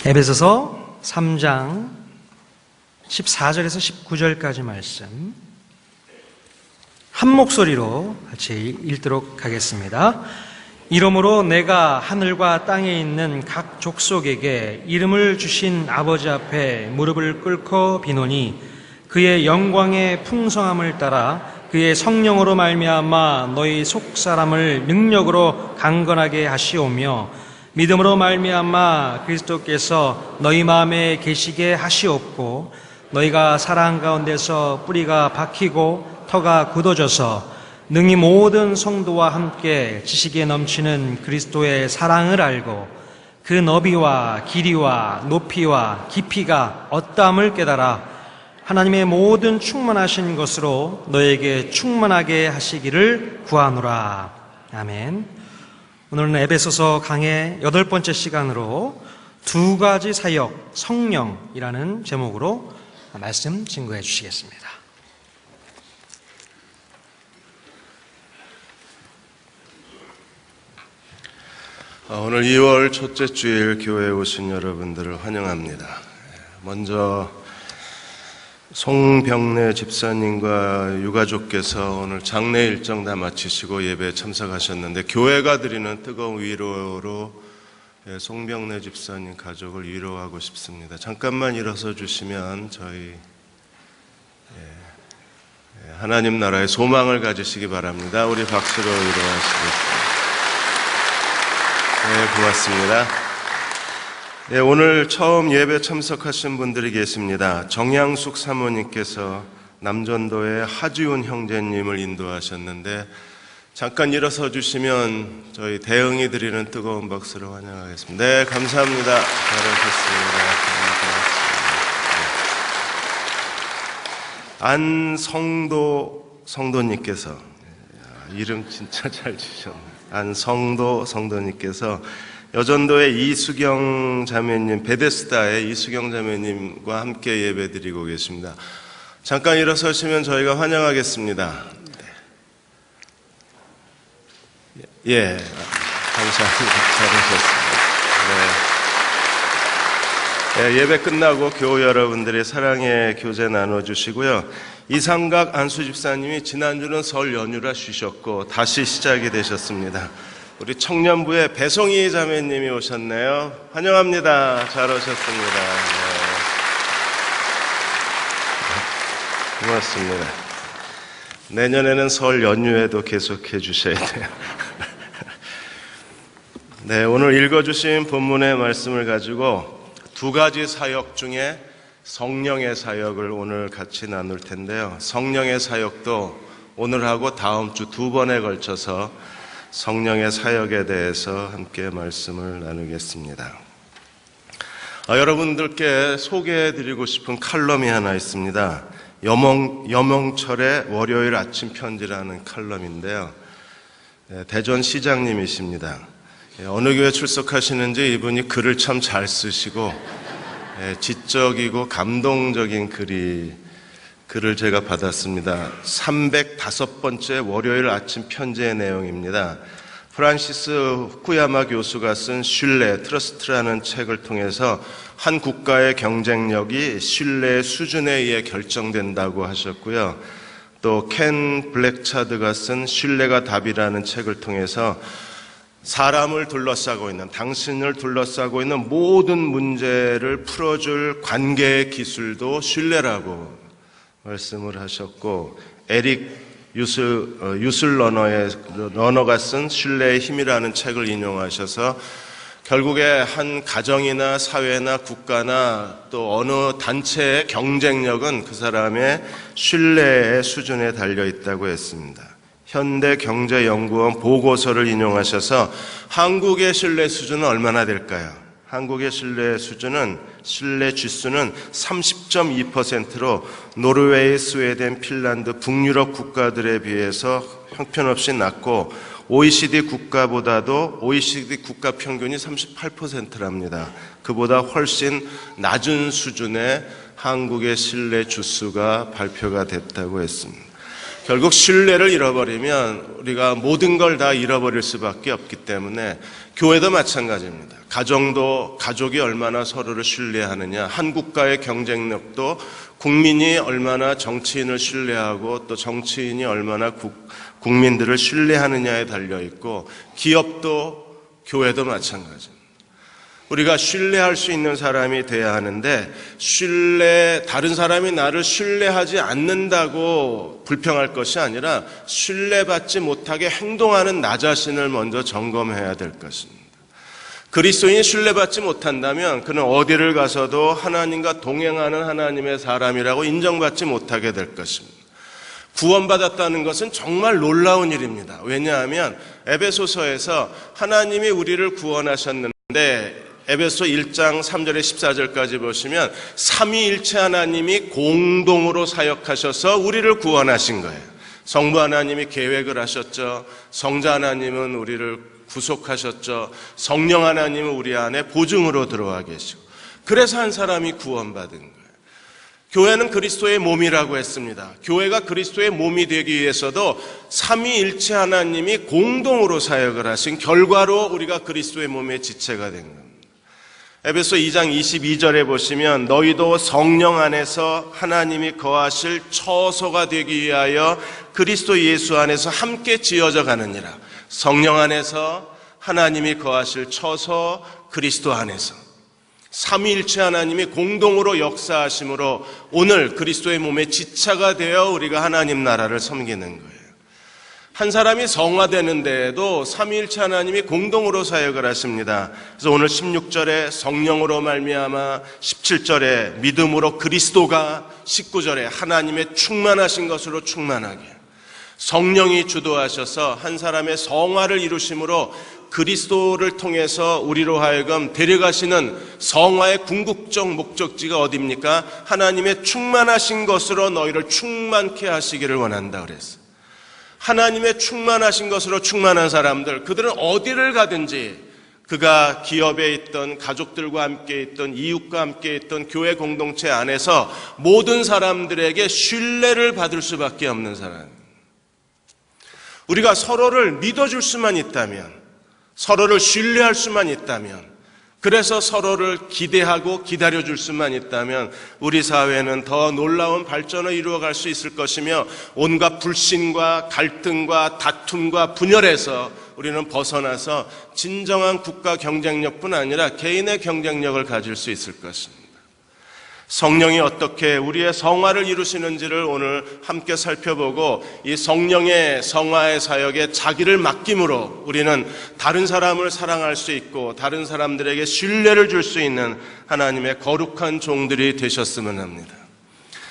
에베소서 3장 14절에서 19절까지 말씀 한 목소리로 같이 읽도록 하겠습니다. 이러므로 내가 하늘과 땅에 있는 각 족속에게 이름을 주신 아버지 앞에 무릎을 꿇고 비노니 그의 영광의 풍성함을 따라 그의 성령으로 말미암아 너희 속사람을 능력으로 강건하게 하시오며 믿음으로 말미암아 그리스도께서 너희 마음에 계시게 하시옵고 너희가 사랑 가운데서 뿌리가 박히고 터가 굳어져서 능히 모든 성도와 함께 지식에 넘치는 그리스도의 사랑을 알고 그 너비와 길이와 높이와 깊이가 어떠함을 깨달아 하나님의 모든 충만하신 것으로 너에게 충만하게 하시기를 구하노라. 아멘. 오늘은 에베소서 강의 8번째 시간으로 두 가지 사역, 성령이라는 제목으로 말씀 증거해 주시겠습니다. 오늘 2월 첫째 주일 교회에 오신 여러분들을 환영합니다. 먼저 송병래 집사님과 유가족께서 오늘 장례 일정 다 마치시고 예배에 참석하셨는데 교회가 드리는 뜨거운 위로로 송병래 집사님 가족을 위로하고 싶습니다. 잠깐만 일어서 주시면 저희 하나님 나라의 소망을 가지시기 바랍니다. 우리 박수로 위로하시겠습니다. 네, 고맙습니다. 네, 오늘 처음 예배 참석하신 분들이 계십니다. 정양숙 사모님께서 남전도의 하지훈 형제님을 인도하셨는데 잠깐 일어서 주시면 저희 대응이 드리는 뜨거운 박수로 환영하겠습니다. 네, 감사합니다. 잘하셨습니다. 안성도 성도님께서 이름 진짜 잘 지셨네요. 안성도 성도님께서 여전도의 이수경 자매님, 베데스다의 이수경 자매님과 함께 예배드리고 계십니다. 잠깐 일어서시면 저희가 환영하겠습니다. 예, 감사합니다. 잘하셨습니다. 네. 예배 끝나고 교우 여러분들의 사랑의 교제 나눠주시고요. 이상각 안수 집사님이 지난주는 설 연휴라 쉬셨고 다시 시작이 되셨습니다. 우리 청년부의 배송이 자매님이 오셨네요. 환영합니다. 잘 오셨습니다. 네. 고맙습니다. 내년에는 설 연휴에도 계속해 주셔야 돼요. 네, 오늘 읽어주신 본문의 말씀을 가지고 두 가지 사역 중에 성령의 사역을 오늘 같이 나눌 텐데요. 성령의 사역도 오늘하고 다음 주 2번에 걸쳐서 성령의 사역에 대해서 함께 말씀을 나누겠습니다. 여러분들께 소개해드리고 싶은 칼럼이 하나 있습니다. 여몽철의 월요일 아침 편지라는 칼럼인데요. 대전 시장님이십니다. 어느 교회 출석하시는지 이분이 글을 참 잘 쓰시고 지적이고 감동적인 글을 제가 받았습니다. 305번째 월요일 아침 편지의 내용입니다. 프란시스 후쿠야마 교수가 쓴 신뢰, 트러스트라는 책을 통해서 한 국가의 경쟁력이 신뢰의 수준에 의해 결정된다고 하셨고요. 또 켄 블랙차드가 쓴 신뢰가 답이라는 책을 통해서 사람을 둘러싸고 있는, 당신을 둘러싸고 있는 모든 문제를 풀어줄 관계의 기술도 신뢰라고 말씀을 하셨고, 에릭 유슬 러너가 쓴 신뢰의 힘이라는 책을 인용하셔서 결국에 한 가정이나 사회나 국가나 또 어느 단체의 경쟁력은 그 사람의 신뢰의 수준에 달려 있다고 했습니다. 현대경제연구원 보고서를 인용하셔서 한국의 신뢰 수준은 얼마나 될까요? 한국의 신뢰 지수는 30.2%로 노르웨이, 스웨덴, 핀란드, 북유럽 국가들에 비해서 형편없이 낮고 OECD 국가 평균이 38%랍니다. 그보다 훨씬 낮은 수준의 한국의 신뢰 지수가 발표가 됐다고 했습니다. 결국 신뢰를 잃어버리면 우리가 모든 걸 다 잃어버릴 수밖에 없기 때문에 교회도 마찬가지입니다. 가정도 가족이 얼마나 서로를 신뢰하느냐, 한 국가의 경쟁력도 국민이 얼마나 정치인을 신뢰하고 또 정치인이 얼마나 국민들을 신뢰하느냐에 달려있고, 기업도 교회도 마찬가지입니다. 우리가 신뢰할 수 있는 사람이 돼야 하는데, 다른 사람이 나를 신뢰하지 않는다고 불평할 것이 아니라 신뢰받지 못하게 행동하는 나 자신을 먼저 점검해야 될 것입니다. 그리스도인이 신뢰받지 못한다면 그는 어디를 가서도 하나님과 동행하는 하나님의 사람이라고 인정받지 못하게 될 것입니다. 구원받았다는 것은 정말 놀라운 일입니다. 왜냐하면 에베소서에서 하나님이 우리를 구원하셨는데, 에베소 1장 3절에 14절까지 보시면 삼위일체 하나님이 공동으로 사역하셔서 우리를 구원하신 거예요. 성부 하나님이 계획을 하셨죠. 성자 하나님은 우리를 구속하셨죠. 성령 하나님은 우리 안에 보증으로 들어와 계시고, 그래서 한 사람이 구원받은 거예요. 교회는 그리스도의 몸이라고 했습니다. 교회가 그리스도의 몸이 되기 위해서도 삼위일체 하나님이 공동으로 사역을 하신 결과로 우리가 그리스도의 몸의 지체가 된 겁니다. 에베소 2장 22절에 보시면 너희도 성령 안에서 하나님이 거하실 처소가 되기 위하여 그리스도 예수 안에서 함께 지어져 가느니라. 성령 안에서 하나님이 거하실 처소, 그리스도 안에서 삼위일체 하나님이 공동으로 역사하심으로 오늘 그리스도의 몸의 지체가 되어 우리가 하나님 나라를 섬기는 거예요. 한 사람이 성화되는 데에도 삼위일체 하나님이 공동으로 사역을 하십니다. 그래서 오늘 16절에 성령으로 말미암아, 17절에 믿음으로 그리스도가, 19절에 하나님의 충만하신 것으로 충만하게, 성령이 주도하셔서 한 사람의 성화를 이루심으로 그리스도를 통해서 우리로 하여금 데려가시는 성화의 궁극적 목적지가 어디입니까? 하나님의 충만하신 것으로 너희를 충만케 하시기를 원한다 그랬어요. 하나님의 충만하신 것으로 충만한 사람들, 그들은 어디를 가든지, 그가 기업에 있던, 가족들과 함께 있던, 이웃과 함께 있던 교회 공동체 안에서 모든 사람들에게 신뢰를 받을 수밖에 없는 사람. 우리가 서로를 믿어줄 수만 있다면, 서로를 신뢰할 수만 있다면, 그래서 서로를 기대하고 기다려줄 수만 있다면 우리 사회는 더 놀라운 발전을 이루어갈 수 있을 것이며, 온갖 불신과 갈등과 다툼과 분열에서 우리는 벗어나서 진정한 국가 경쟁력뿐 아니라 개인의 경쟁력을 가질 수 있을 것입니다. 성령이 어떻게 우리의 성화를 이루시는지를 오늘 함께 살펴보고, 이 성령의 성화의 사역에 자기를 맡김으로 우리는 다른 사람을 사랑할 수 있고 다른 사람들에게 신뢰를 줄 수 있는 하나님의 거룩한 종들이 되셨으면 합니다.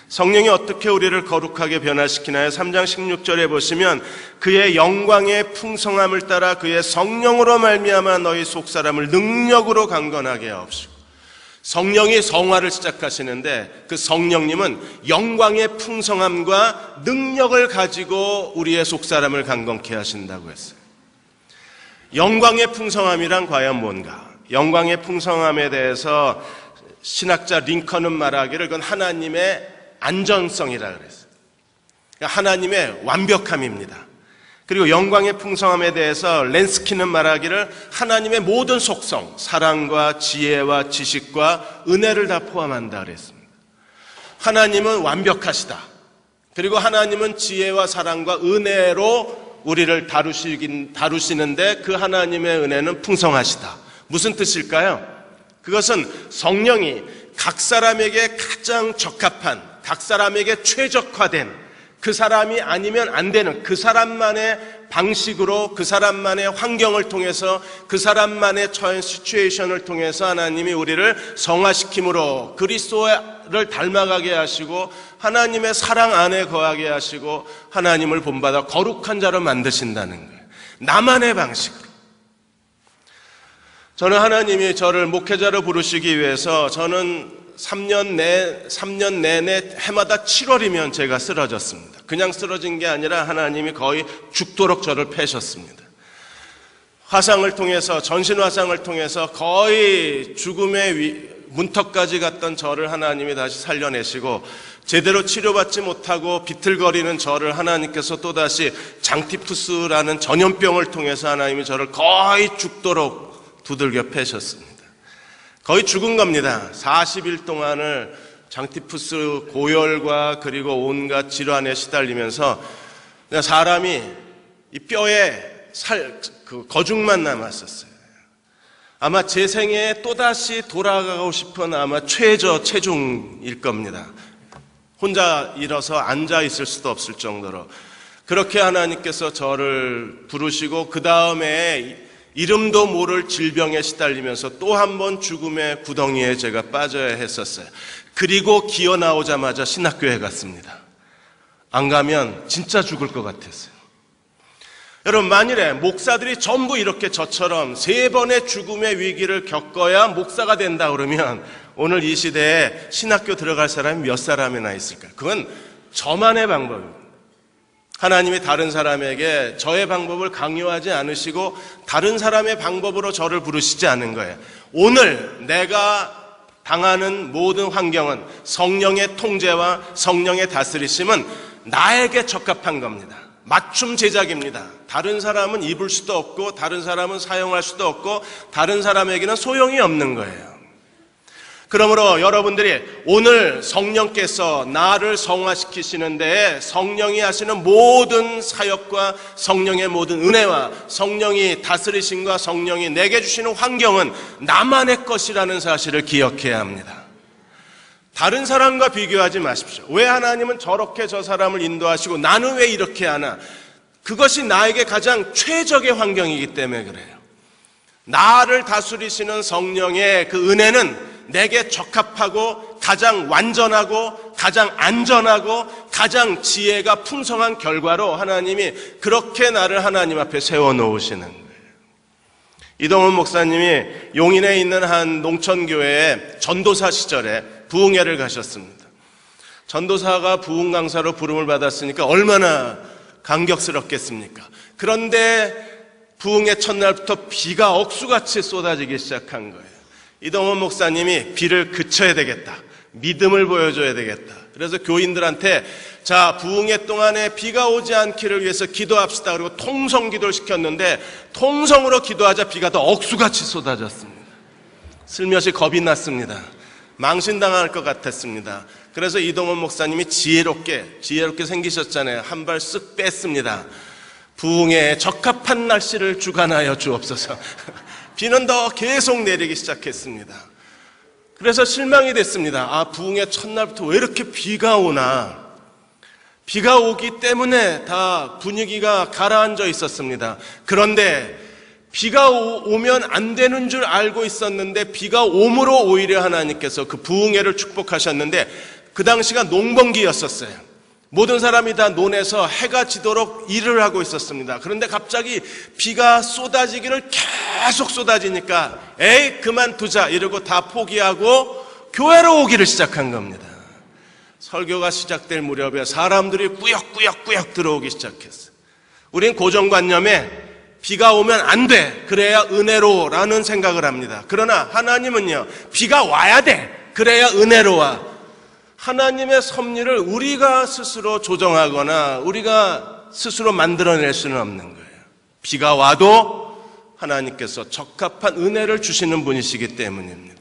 성령이 어떻게 우리를 거룩하게 변화시키나요? 3장 16절에 보시면 그의 영광의 풍성함을 따라 그의 성령으로 말미암아 너희 속사람을 능력으로 강건하게 하옵시고, 성령이 성화를 시작하시는데 그 성령님은 영광의 풍성함과 능력을 가지고 우리의 속사람을 강건케 하신다고 했어요. 영광의 풍성함이란 과연 뭔가? 영광의 풍성함에 대해서 신학자 링컨은 말하기를 그건 하나님의 안전성이라 그랬어요. 하나님의 완벽함입니다. 그리고 영광의 풍성함에 대해서 렌스키는 말하기를 하나님의 모든 속성, 사랑과 지혜와 지식과 은혜를 다 포함한다 그랬습니다. 하나님은 완벽하시다. 그리고 하나님은 지혜와 사랑과 은혜로 우리를 다루시는데 그 하나님의 은혜는 풍성하시다. 무슨 뜻일까요? 그것은 성령이 각 사람에게 가장 적합한, 각 사람에게 최적화된, 그 사람이 아니면 안 되는 그 사람만의 방식으로, 그 사람만의 환경을 통해서, 그 사람만의 처한 시츄에이션을 통해서 하나님이 우리를 성화시킴으로 그리스도를 닮아가게 하시고 하나님의 사랑 안에 거하게 하시고 하나님을 본받아 거룩한 자로 만드신다는 거예요. 나만의 방식으로. 저는 하나님이 저를 목회자로 부르시기 위해서 저는 3년 내내 해마다 7월이면 제가 쓰러졌습니다. 그냥 쓰러진 게 아니라 하나님이 거의 죽도록 저를 패셨습니다. 화상을 통해서, 전신 화상을 통해서 거의 죽음의 문턱까지 갔던 저를 하나님이 다시 살려내시고 제대로 치료받지 못하고 비틀거리는 저를 하나님께서 또다시 장티푸스라는 전염병을 통해서 하나님이 저를 거의 죽도록 두들겨 패셨습니다. 거의 죽은 겁니다. 40일 동안을 장티푸스 고열과 그리고 온갖 질환에 시달리면서 사람이 이 뼈에 거죽만 남았었어요. 아마 제 생에 또다시 돌아가고 싶은 아마 최저 체중일 겁니다. 혼자 일어서 앉아 있을 수도 없을 정도로 그렇게 하나님께서 저를 부르시고 그 다음에 이름도 모를 질병에 시달리면서 또 한 번 죽음의 구덩이에 제가 빠져야 했었어요. 그리고 기어 나오자마자 신학교에 갔습니다. 안 가면 진짜 죽을 것 같았어요. 여러분, 만일에 목사들이 전부 이렇게 저처럼 3번의 죽음의 위기를 겪어야 목사가 된다 그러면 오늘 이 시대에 신학교 들어갈 사람이 몇 사람이나 있을까요? 그건 저만의 방법입니다. 하나님이 다른 사람에게 저의 방법을 강요하지 않으시고 다른 사람의 방법으로 저를 부르시지 않은 거예요. 오늘 내가 당하는 모든 환경은 성령의 통제와 성령의 다스리심은 나에게 적합한 겁니다. 맞춤 제작입니다. 다른 사람은 입을 수도 없고 다른 사람은 사용할 수도 없고 다른 사람에게는 소용이 없는 거예요. 그러므로 여러분들이 오늘 성령께서 나를 성화시키시는 데에 성령이 하시는 모든 사역과 성령의 모든 은혜와 성령이 다스리심과 성령이 내게 주시는 환경은 나만의 것이라는 사실을 기억해야 합니다. 다른 사람과 비교하지 마십시오. 왜 하나님은 저렇게 저 사람을 인도하시고 나는 왜 이렇게 하나? 그것이 나에게 가장 최적의 환경이기 때문에 그래요. 나를 다스리시는 성령의 그 은혜는 내게 적합하고 가장 완전하고 가장 안전하고 가장 지혜가 풍성한 결과로 하나님이 그렇게 나를 하나님 앞에 세워놓으시는 거예요. 이동훈 목사님이 용인에 있는 한 농촌교회에 전도사 시절에 부흥회를 가셨습니다. 전도사가 부흥 강사로 부름을 받았으니까 얼마나 감격스럽겠습니까? 그런데 부흥회 첫날부터 비가 억수같이 쏟아지기 시작한 거예요. 이동훈 목사님이 비를 그쳐야 되겠다. 믿음을 보여줘야 되겠다. 그래서 교인들한테 자, 부흥회 동안에 비가 오지 않기를 위해서 기도합시다. 그리고 통성 기도를 시켰는데 통성으로 기도하자 비가 더 억수같이 쏟아졌습니다. 슬며시 겁이 났습니다. 망신당할 것 같았습니다. 그래서 이동훈 목사님이 지혜롭게 생기셨잖아요. 한 발 쓱 뺐습니다. 부흥회에 적합한 날씨를 주관하여 주옵소서. 비는 더 계속 내리기 시작했습니다. 그래서 실망이 됐습니다. 아, 부흥회 첫날부터 왜 이렇게 비가 오나. 비가 오기 때문에 다 분위기가 가라앉아 있었습니다. 그런데 비가 오면 안 되는 줄 알고 있었는데 비가 옴으로 오히려 하나님께서 그 부흥회를 축복하셨는데 그 당시가 농번기였었어요. 모든 사람이 다 논에서 해가 지도록 일을 하고 있었습니다. 그런데 갑자기 비가 쏟아지기를 계속 쏟아지니까 에이 그만두자 이러고 다 포기하고 교회로 오기를 시작한 겁니다. 설교가 시작될 무렵에 사람들이 꾸역꾸역 들어오기 시작했어요. 우린 고정관념에 비가 오면 안 돼. 그래야 은혜로라는 생각을 합니다. 그러나 하나님은요. 비가 와야 돼. 그래야 은혜로워. 하나님의 섭리를 우리가 스스로 조정하거나 우리가 스스로 만들어낼 수는 없는 거예요. 비가 와도 하나님께서 적합한 은혜를 주시는 분이시기 때문입니다.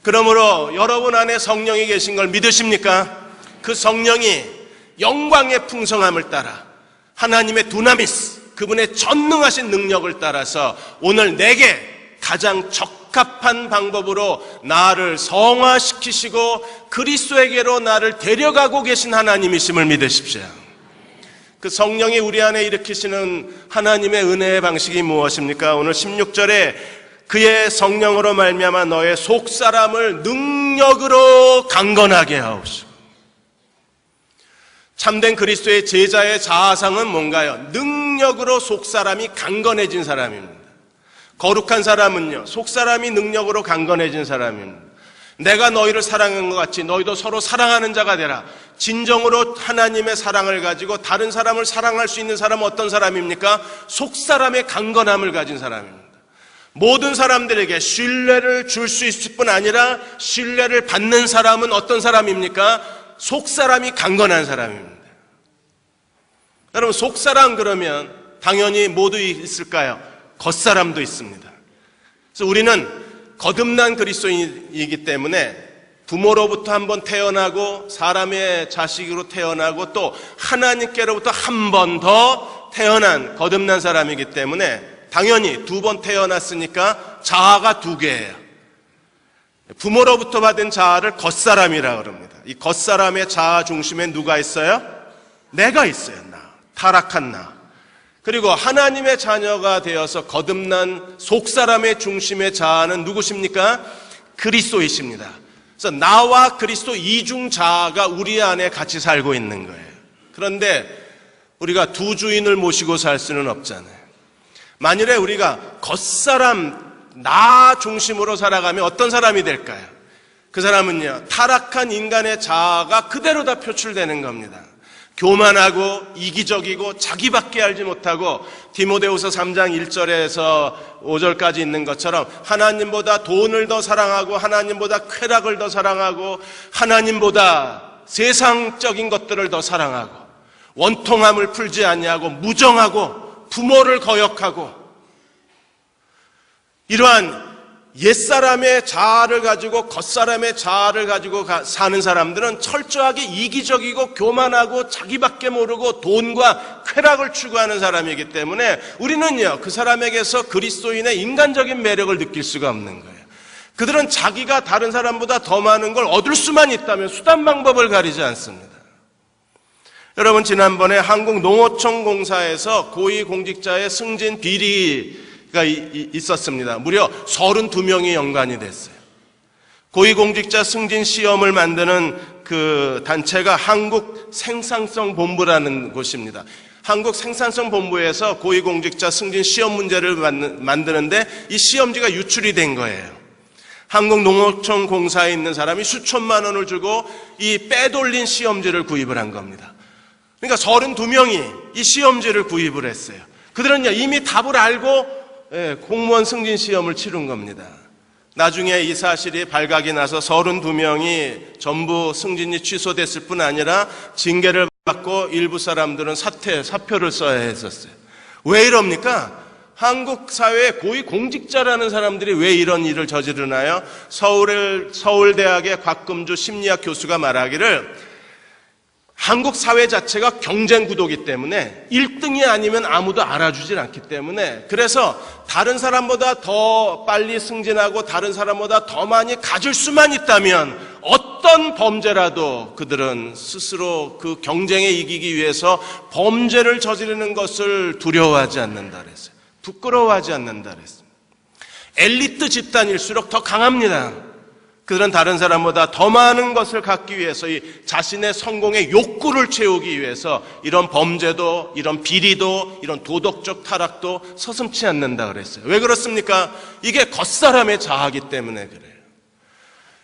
그러므로 여러분 안에 성령이 계신 걸 믿으십니까? 그 성령이 영광의 풍성함을 따라 하나님의 두나미스, 그분의 전능하신 능력을 따라서 오늘 내게 가장 적합한 방법으로 나를 성화시키시고 그리스도에게로 나를 데려가고 계신 하나님이심을 믿으십시오. 그 성령이 우리 안에 일으키시는 하나님의 은혜의 방식이 무엇입니까? 오늘 16절에 그의 성령으로 말미암아 너의 속사람을 능력으로 강건하게 하옵시고. 참된 그리스도의 제자의 자아상은 뭔가요? 능력으로 속사람이 강건해진 사람입니다. 거룩한 사람은요, 속사람이 능력으로 강건해진 사람입니다. 내가 너희를 사랑한 것 같이 너희도 서로 사랑하는 자가 되라. 진정으로 하나님의 사랑을 가지고 다른 사람을 사랑할 수 있는 사람은 어떤 사람입니까? 속사람의 강건함을 가진 사람입니다. 모든 사람들에게 신뢰를 줄 수 있을 뿐 아니라 신뢰를 받는 사람은 어떤 사람입니까? 속사람이 강건한 사람입니다. 여러분, 속사람 그러면 당연히 모두 있을까요? 겉사람도 있습니다. 그래서 우리는 거듭난 그리스도인이기 때문에 부모로부터 한번 태어나고 사람의 자식으로 태어나고 또 하나님께로부터 한 번 더 태어난 거듭난 사람이기 때문에 당연히 두 번 태어났으니까 자아가 두 개예요. 부모로부터 받은 자아를 겉사람이라고 합니다. 이 겉사람의 자아 중심에 누가 있어요? 내가 있어요. 나. 타락한 나. 그리고 하나님의 자녀가 되어서 거듭난 속사람의 중심의 자아는 누구십니까? 그리스도이십니다. 그래서 나와 그리스도 이중 자아가 우리 안에 같이 살고 있는 거예요. 그런데 우리가 두 주인을 모시고 살 수는 없잖아요. 만일에 우리가 겉사람, 나 중심으로 살아가면 어떤 사람이 될까요? 그 사람은요, 타락한 인간의 자아가 그대로 다 표출되는 겁니다. 교만하고 이기적이고 자기밖에 알지 못하고 디모데후서 3장 1절에서 5절까지 있는 것처럼 하나님보다 돈을 더 사랑하고 하나님보다 쾌락을 더 사랑하고 하나님보다 세상적인 것들을 더 사랑하고 원통함을 풀지 아니하고 무정하고 부모를 거역하고 이러한 옛사람의 자아를 가지고 겉사람의 자아를 가지고 사는 사람들은 철저하게 이기적이고 교만하고 자기밖에 모르고 돈과 쾌락을 추구하는 사람이기 때문에 우리는요, 그 사람에게서 그리스도인의 인간적인 매력을 느낄 수가 없는 거예요. 그들은 자기가 다른 사람보다 더 많은 걸 얻을 수만 있다면 수단 방법을 가리지 않습니다. 여러분, 지난번에 한국농어촌공사에서 고위공직자의 승진 비리가 있었습니다. 무려 32명이 연관이 됐어요. 고위공직자 승진 시험을 만드는 그 단체가 한국생산성본부라는 곳입니다. 한국생산성본부에서 고위공직자 승진 시험 문제를 만드는데 이 시험지가 유출이 된 거예요. 한국농어촌공사에 있는 사람이 수천만 원을 주고 이 빼돌린 시험지를 구입을 한 겁니다. 그러니까 32명이 이 시험지를 구입을 했어요. 그들은 이미 답을 알고 공무원 승진 시험을 치른 겁니다. 나중에 이 사실이 발각이 나서 32명이 전부 승진이 취소됐을 뿐 아니라 징계를 받고 일부 사람들은 사표를 써야 했었어요. 왜 이럽니까? 한국 사회의 고위 공직자라는 사람들이 왜 이런 일을 저지르나요? 서울대학의 곽금주 심리학 교수가 말하기를 한국 사회 자체가 경쟁 구도이기 때문에 1등이 아니면 아무도 알아주질 않기 때문에 그래서 다른 사람보다 더 빨리 승진하고 다른 사람보다 더 많이 가질 수만 있다면 어떤 범죄라도 그들은 스스로 그 경쟁에 이기기 위해서 범죄를 저지르는 것을 두려워하지 않는다 그랬어요. 부끄러워하지 않는다 그랬어요. 엘리트 집단일수록 더 강합니다. 그들은 다른 사람보다 더 많은 것을 갖기 위해서 이 자신의 성공의 욕구를 채우기 위해서 이런 범죄도 이런 비리도 이런 도덕적 타락도 서슴지 않는다 그랬어요. 왜 그렇습니까? 이게 겉사람의 자아이기 때문에 그래요.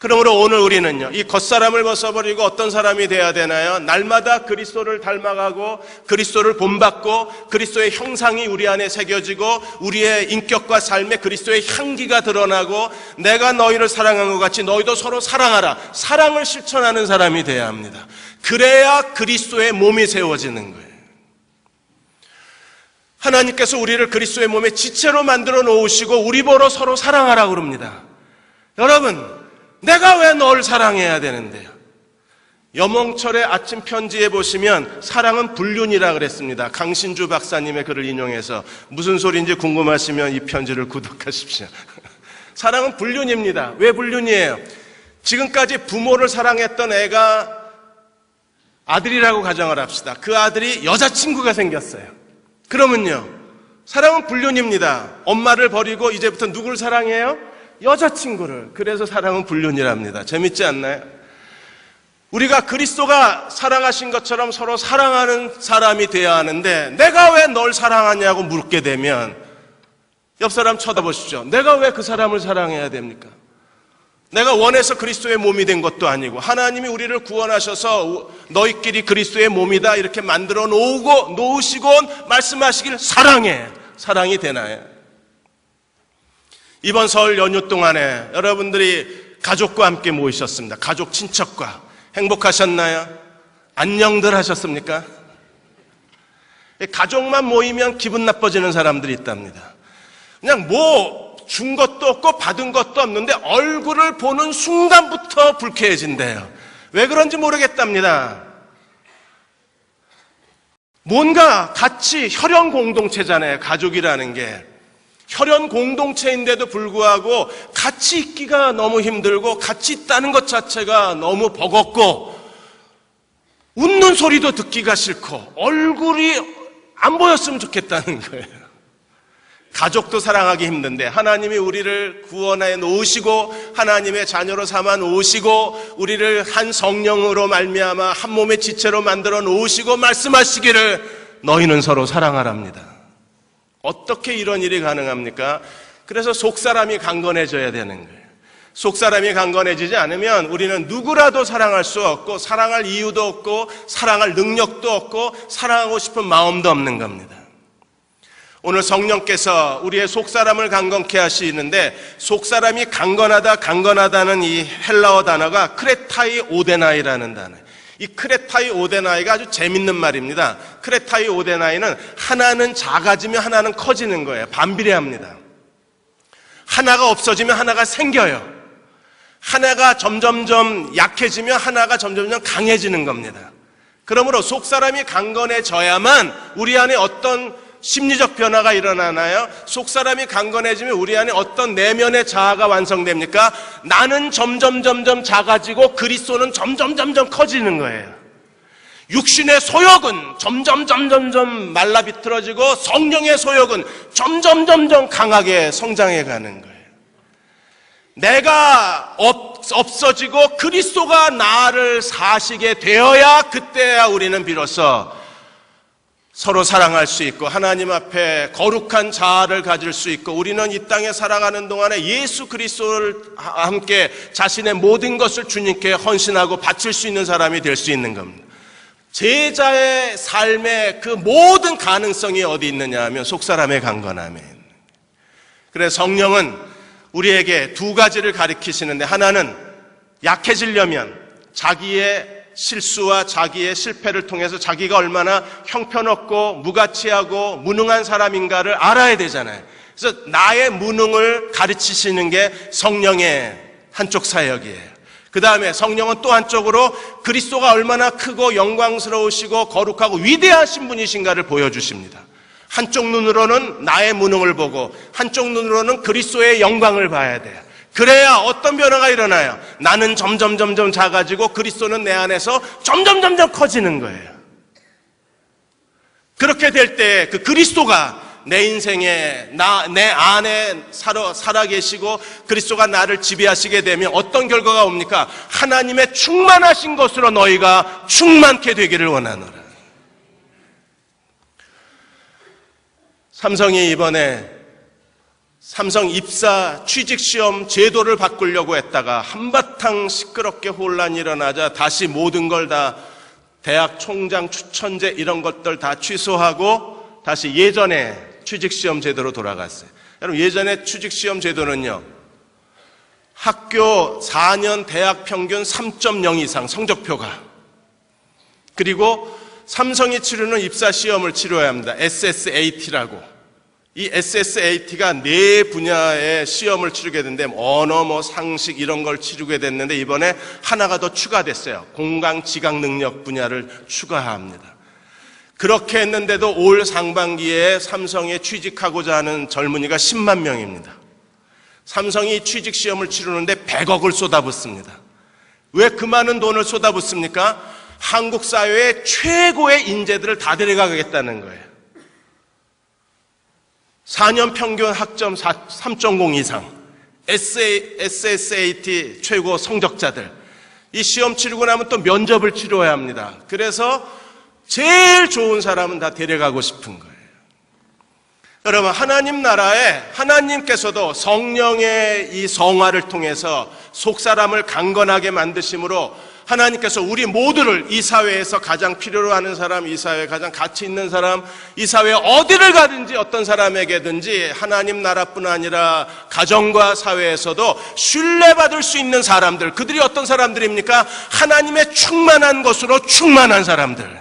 그러므로 오늘 우리는요, 이 겉사람을 벗어버리고 어떤 사람이 돼야 되나요? 날마다 그리스도를 닮아가고 그리스도를 본받고 그리스도의 형상이 우리 안에 새겨지고 우리의 인격과 삶에 그리스도의 향기가 드러나고 내가 너희를 사랑한 것 같이 너희도 서로 사랑하라. 사랑을 실천하는 사람이 돼야 합니다. 그래야 그리스도의 몸이 세워지는 거예요. 하나님께서 우리를 그리스도의 몸의 지체로 만들어 놓으시고 우리 보러 서로 사랑하라고 그럽니다. 여러분, 내가 왜 널 사랑해야 되는데요? 염홍철의 아침 편지에 보시면 사랑은 불륜이라 그랬습니다. 강신주 박사님의 글을 인용해서 무슨 소리인지 궁금하시면 이 편지를 구독하십시오. 사랑은 불륜입니다. 왜 불륜이에요? 지금까지 부모를 사랑했던 애가 아들이라고 가정을 합시다. 그 아들이 여자친구가 생겼어요. 그러면요, 사랑은 불륜입니다. 엄마를 버리고 이제부터 누굴 사랑해요? 여자친구를. 그래서 사랑은 불륜이랍니다. 재밌지 않나요? 우리가 그리스도가 사랑하신 것처럼 서로 사랑하는 사람이 되어야 하는데 내가 왜 널 사랑하냐고 묻게 되면 옆 사람 쳐다보십시오. 내가 왜 그 사람을 사랑해야 됩니까? 내가 원해서 그리스도의 몸이 된 것도 아니고 하나님이 우리를 구원하셔서 너희끼리 그리스도의 몸이다 이렇게 만들어 놓으시곤 말씀하시길 사랑해. 사랑이 되나요? 이번 설 연휴 동안에 여러분들이 가족과 함께 모이셨습니다. 가족, 친척과. 행복하셨나요? 안녕들 하셨습니까? 가족만 모이면 기분 나빠지는 사람들이 있답니다. 그냥 준 것도 없고 받은 것도 없는데 얼굴을 보는 순간부터 불쾌해진대요. 왜 그런지 모르겠답니다. 뭔가 같이 혈연 공동체잖아요. 가족이라는 게. 혈연 공동체인데도 불구하고 같이 있기가 너무 힘들고 같이 있다는 것 자체가 너무 버겁고 웃는 소리도 듣기가 싫고 얼굴이 안 보였으면 좋겠다는 거예요. 가족도 사랑하기 힘든데 하나님이 우리를 구원해 놓으시고 하나님의 자녀로 삼아 놓으시고 우리를 한 성령으로 말미암아 한 몸의 지체로 만들어 놓으시고 말씀하시기를 너희는 서로 사랑하랍니다. 어떻게 이런 일이 가능합니까? 그래서 속사람이 강건해져야 되는 거예요. 속사람이 강건해지지 않으면 우리는 누구라도 사랑할 수 없고 사랑할 이유도 없고 사랑할 능력도 없고 사랑하고 싶은 마음도 없는 겁니다. 오늘 성령께서 우리의 속사람을 강건케 하시는데 속사람이 강건하다는 이 헬라어 단어가 크레타이 오데나이라는 단어예요. 이 크레타이 오데나이가 아주 재밌는 말입니다. 크레타이 오데나이는 하나는 작아지면 하나는 커지는 거예요. 반비례합니다. 하나가 없어지면 하나가 생겨요. 하나가 점점점 약해지면 하나가 점점점 강해지는 겁니다. 그러므로 속사람이 강건해져야만 우리 안에 어떤 심리적 변화가 일어나나요? 속사람이 강건해지면 우리 안에 어떤 내면의 자아가 완성됩니까? 나는 점점 작아지고 그리스도는 점점 커지는 거예요. 육신의 소욕은 점점 말라 비틀어지고 성령의 소욕은 점점 강하게 성장해 가는 거예요. 내가 없어지고 그리스도가 나를 사시게 되어야 그때야 우리는 비로소 서로 사랑할 수 있고 하나님 앞에 거룩한 자아를 가질 수 있고 우리는 이 땅에 살아가는 동안에 예수 그리스도를 함께 자신의 모든 것을 주님께 헌신하고 바칠 수 있는 사람이 될 수 있는 겁니다. 제자의 삶의 그 모든 가능성이 어디 있느냐 하면 속사람의 강건함에 있는. 그래서 성령은 우리에게 두 가지를 가르치시는데 하나는 약해지려면 자기의 실수와 자기의 실패를 통해서 자기가 얼마나 형편없고 무가치하고 무능한 사람인가를 알아야 되잖아요. 그래서 나의 무능을 가르치시는 게 성령의 한쪽 사역이에요. 그 다음에 성령은 또 한쪽으로 그리스도가 얼마나 크고 영광스러우시고 거룩하고 위대하신 분이신가를 보여주십니다. 한쪽 눈으로는 나의 무능을 보고 한쪽 눈으로는 그리스도의 영광을 봐야 돼요. 그래야 어떤 변화가 일어나요? 나는 점점 작아지고 그리스도는 내 안에서 점점 커지는 거예요. 그렇게 될 때 그 그리스도가 내 인생에 내 안에 살아계시고 그리스도가 나를 지배하시게 되면 어떤 결과가 옵니까? 하나님의 충만하신 것으로 너희가 충만케 되기를 원하노라. 삼성이 이번에 삼성 입사 취직시험 제도를 바꾸려고 했다가 한바탕 시끄럽게 혼란이 일어나자 다시 모든 걸 다 대학 총장 추천제 이런 것들 다 취소하고 다시 예전에 취직시험 제도로 돌아갔어요. 여러분 예전에 취직시험 제도는요. 학교 4년 대학 평균 3.0 이상 성적표가 그리고 삼성이 치르는 입사시험을 치러야 합니다. SSAT라고. 이 SSAT가 네 분야의 시험을 치르게 됐는데 언어, 상식 이런 걸 치르게 됐는데 이번에 하나가 더 추가됐어요. 공강, 지각 능력 분야를 추가합니다. 그렇게 했는데도 올 상반기에 삼성에 취직하고자 하는 젊은이가 10만 명입니다. 삼성이 취직시험을 치르는데 100억을 쏟아붓습니다. 왜 그 많은 돈을 쏟아붓습니까? 한국 사회의 최고의 인재들을 다 데려가겠다는 거예요. 4년 평균 학점 3.0 이상, SSAT 최고 성적자들. 이 시험 치르고 나면 또 면접을 치러야 합니다. 그래서 제일 좋은 사람은 다 데려가고 싶은 거예요. 여러분, 하나님 나라에 하나님께서도 성령의 이 성화를 통해서 속사람을 강건하게 만드심으로 하나님께서 우리 모두를 이 사회에서 가장 필요로 하는 사람, 이 사회에 가장 가치 있는 사람, 이 사회에 어디를 가든지 어떤 사람에게든지 하나님 나라뿐 아니라 가정과 사회에서도 신뢰받을 수 있는 사람들, 그들이 어떤 사람들입니까? 하나님의 충만한 것으로 충만한 사람들.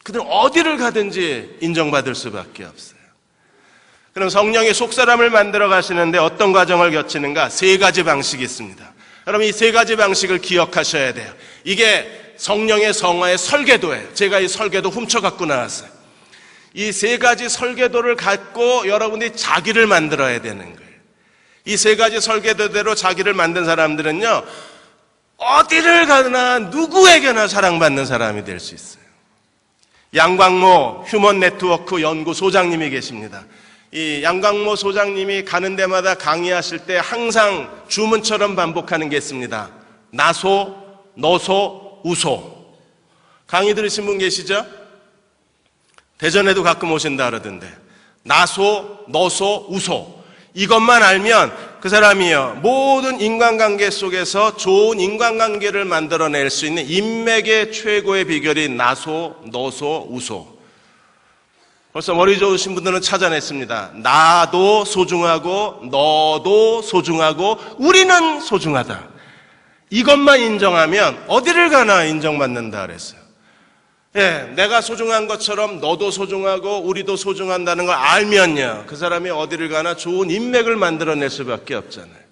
그들은 어디를 가든지 인정받을 수밖에 없어요. 그럼 성령이 속사람을 만들어 가시는데 어떤 과정을 거치는가? 세 가지 방식이 있습니다. 여러분, 이 세 가지 방식을 기억하셔야 돼요. 이게 성령의 성화의 설계도예요. 제가 이 설계도 훔쳐갖고 나왔어요. 이 세 가지 설계도를 갖고 여러분이 자기를 만들어야 되는 거예요. 이 세 가지 설계도대로 자기를 만든 사람들은요, 어디를 가나 누구에게나 사랑받는 사람이 될 수 있어요. 양광모 휴먼 네트워크 연구 소장님이 계십니다. 이 양광모 소장님이 가는 데마다 강의하실 때 항상 주문처럼 반복하는 게 있습니다. 나소, 너소, 우소. 강의 들으신 분 계시죠? 대전에도 가끔 오신다 그러던데. 나소, 너소, 우소. 이것만 알면 그 사람이요, 모든 인간관계 속에서 좋은 인간관계를 만들어낼 수 있는 인맥의 최고의 비결이 나소, 너소, 우소. 벌써 머리 좋으신 분들은 찾아냈습니다. 나도 소중하고 너도 소중하고 우리는 소중하다. 이것만 인정하면 어디를 가나 인정받는다 그랬어요. 예, 내가 소중한 것처럼 너도 소중하고 우리도 소중한다는 걸 알면요, 그 사람이 어디를 가나 좋은 인맥을 만들어낼 수밖에 없잖아요.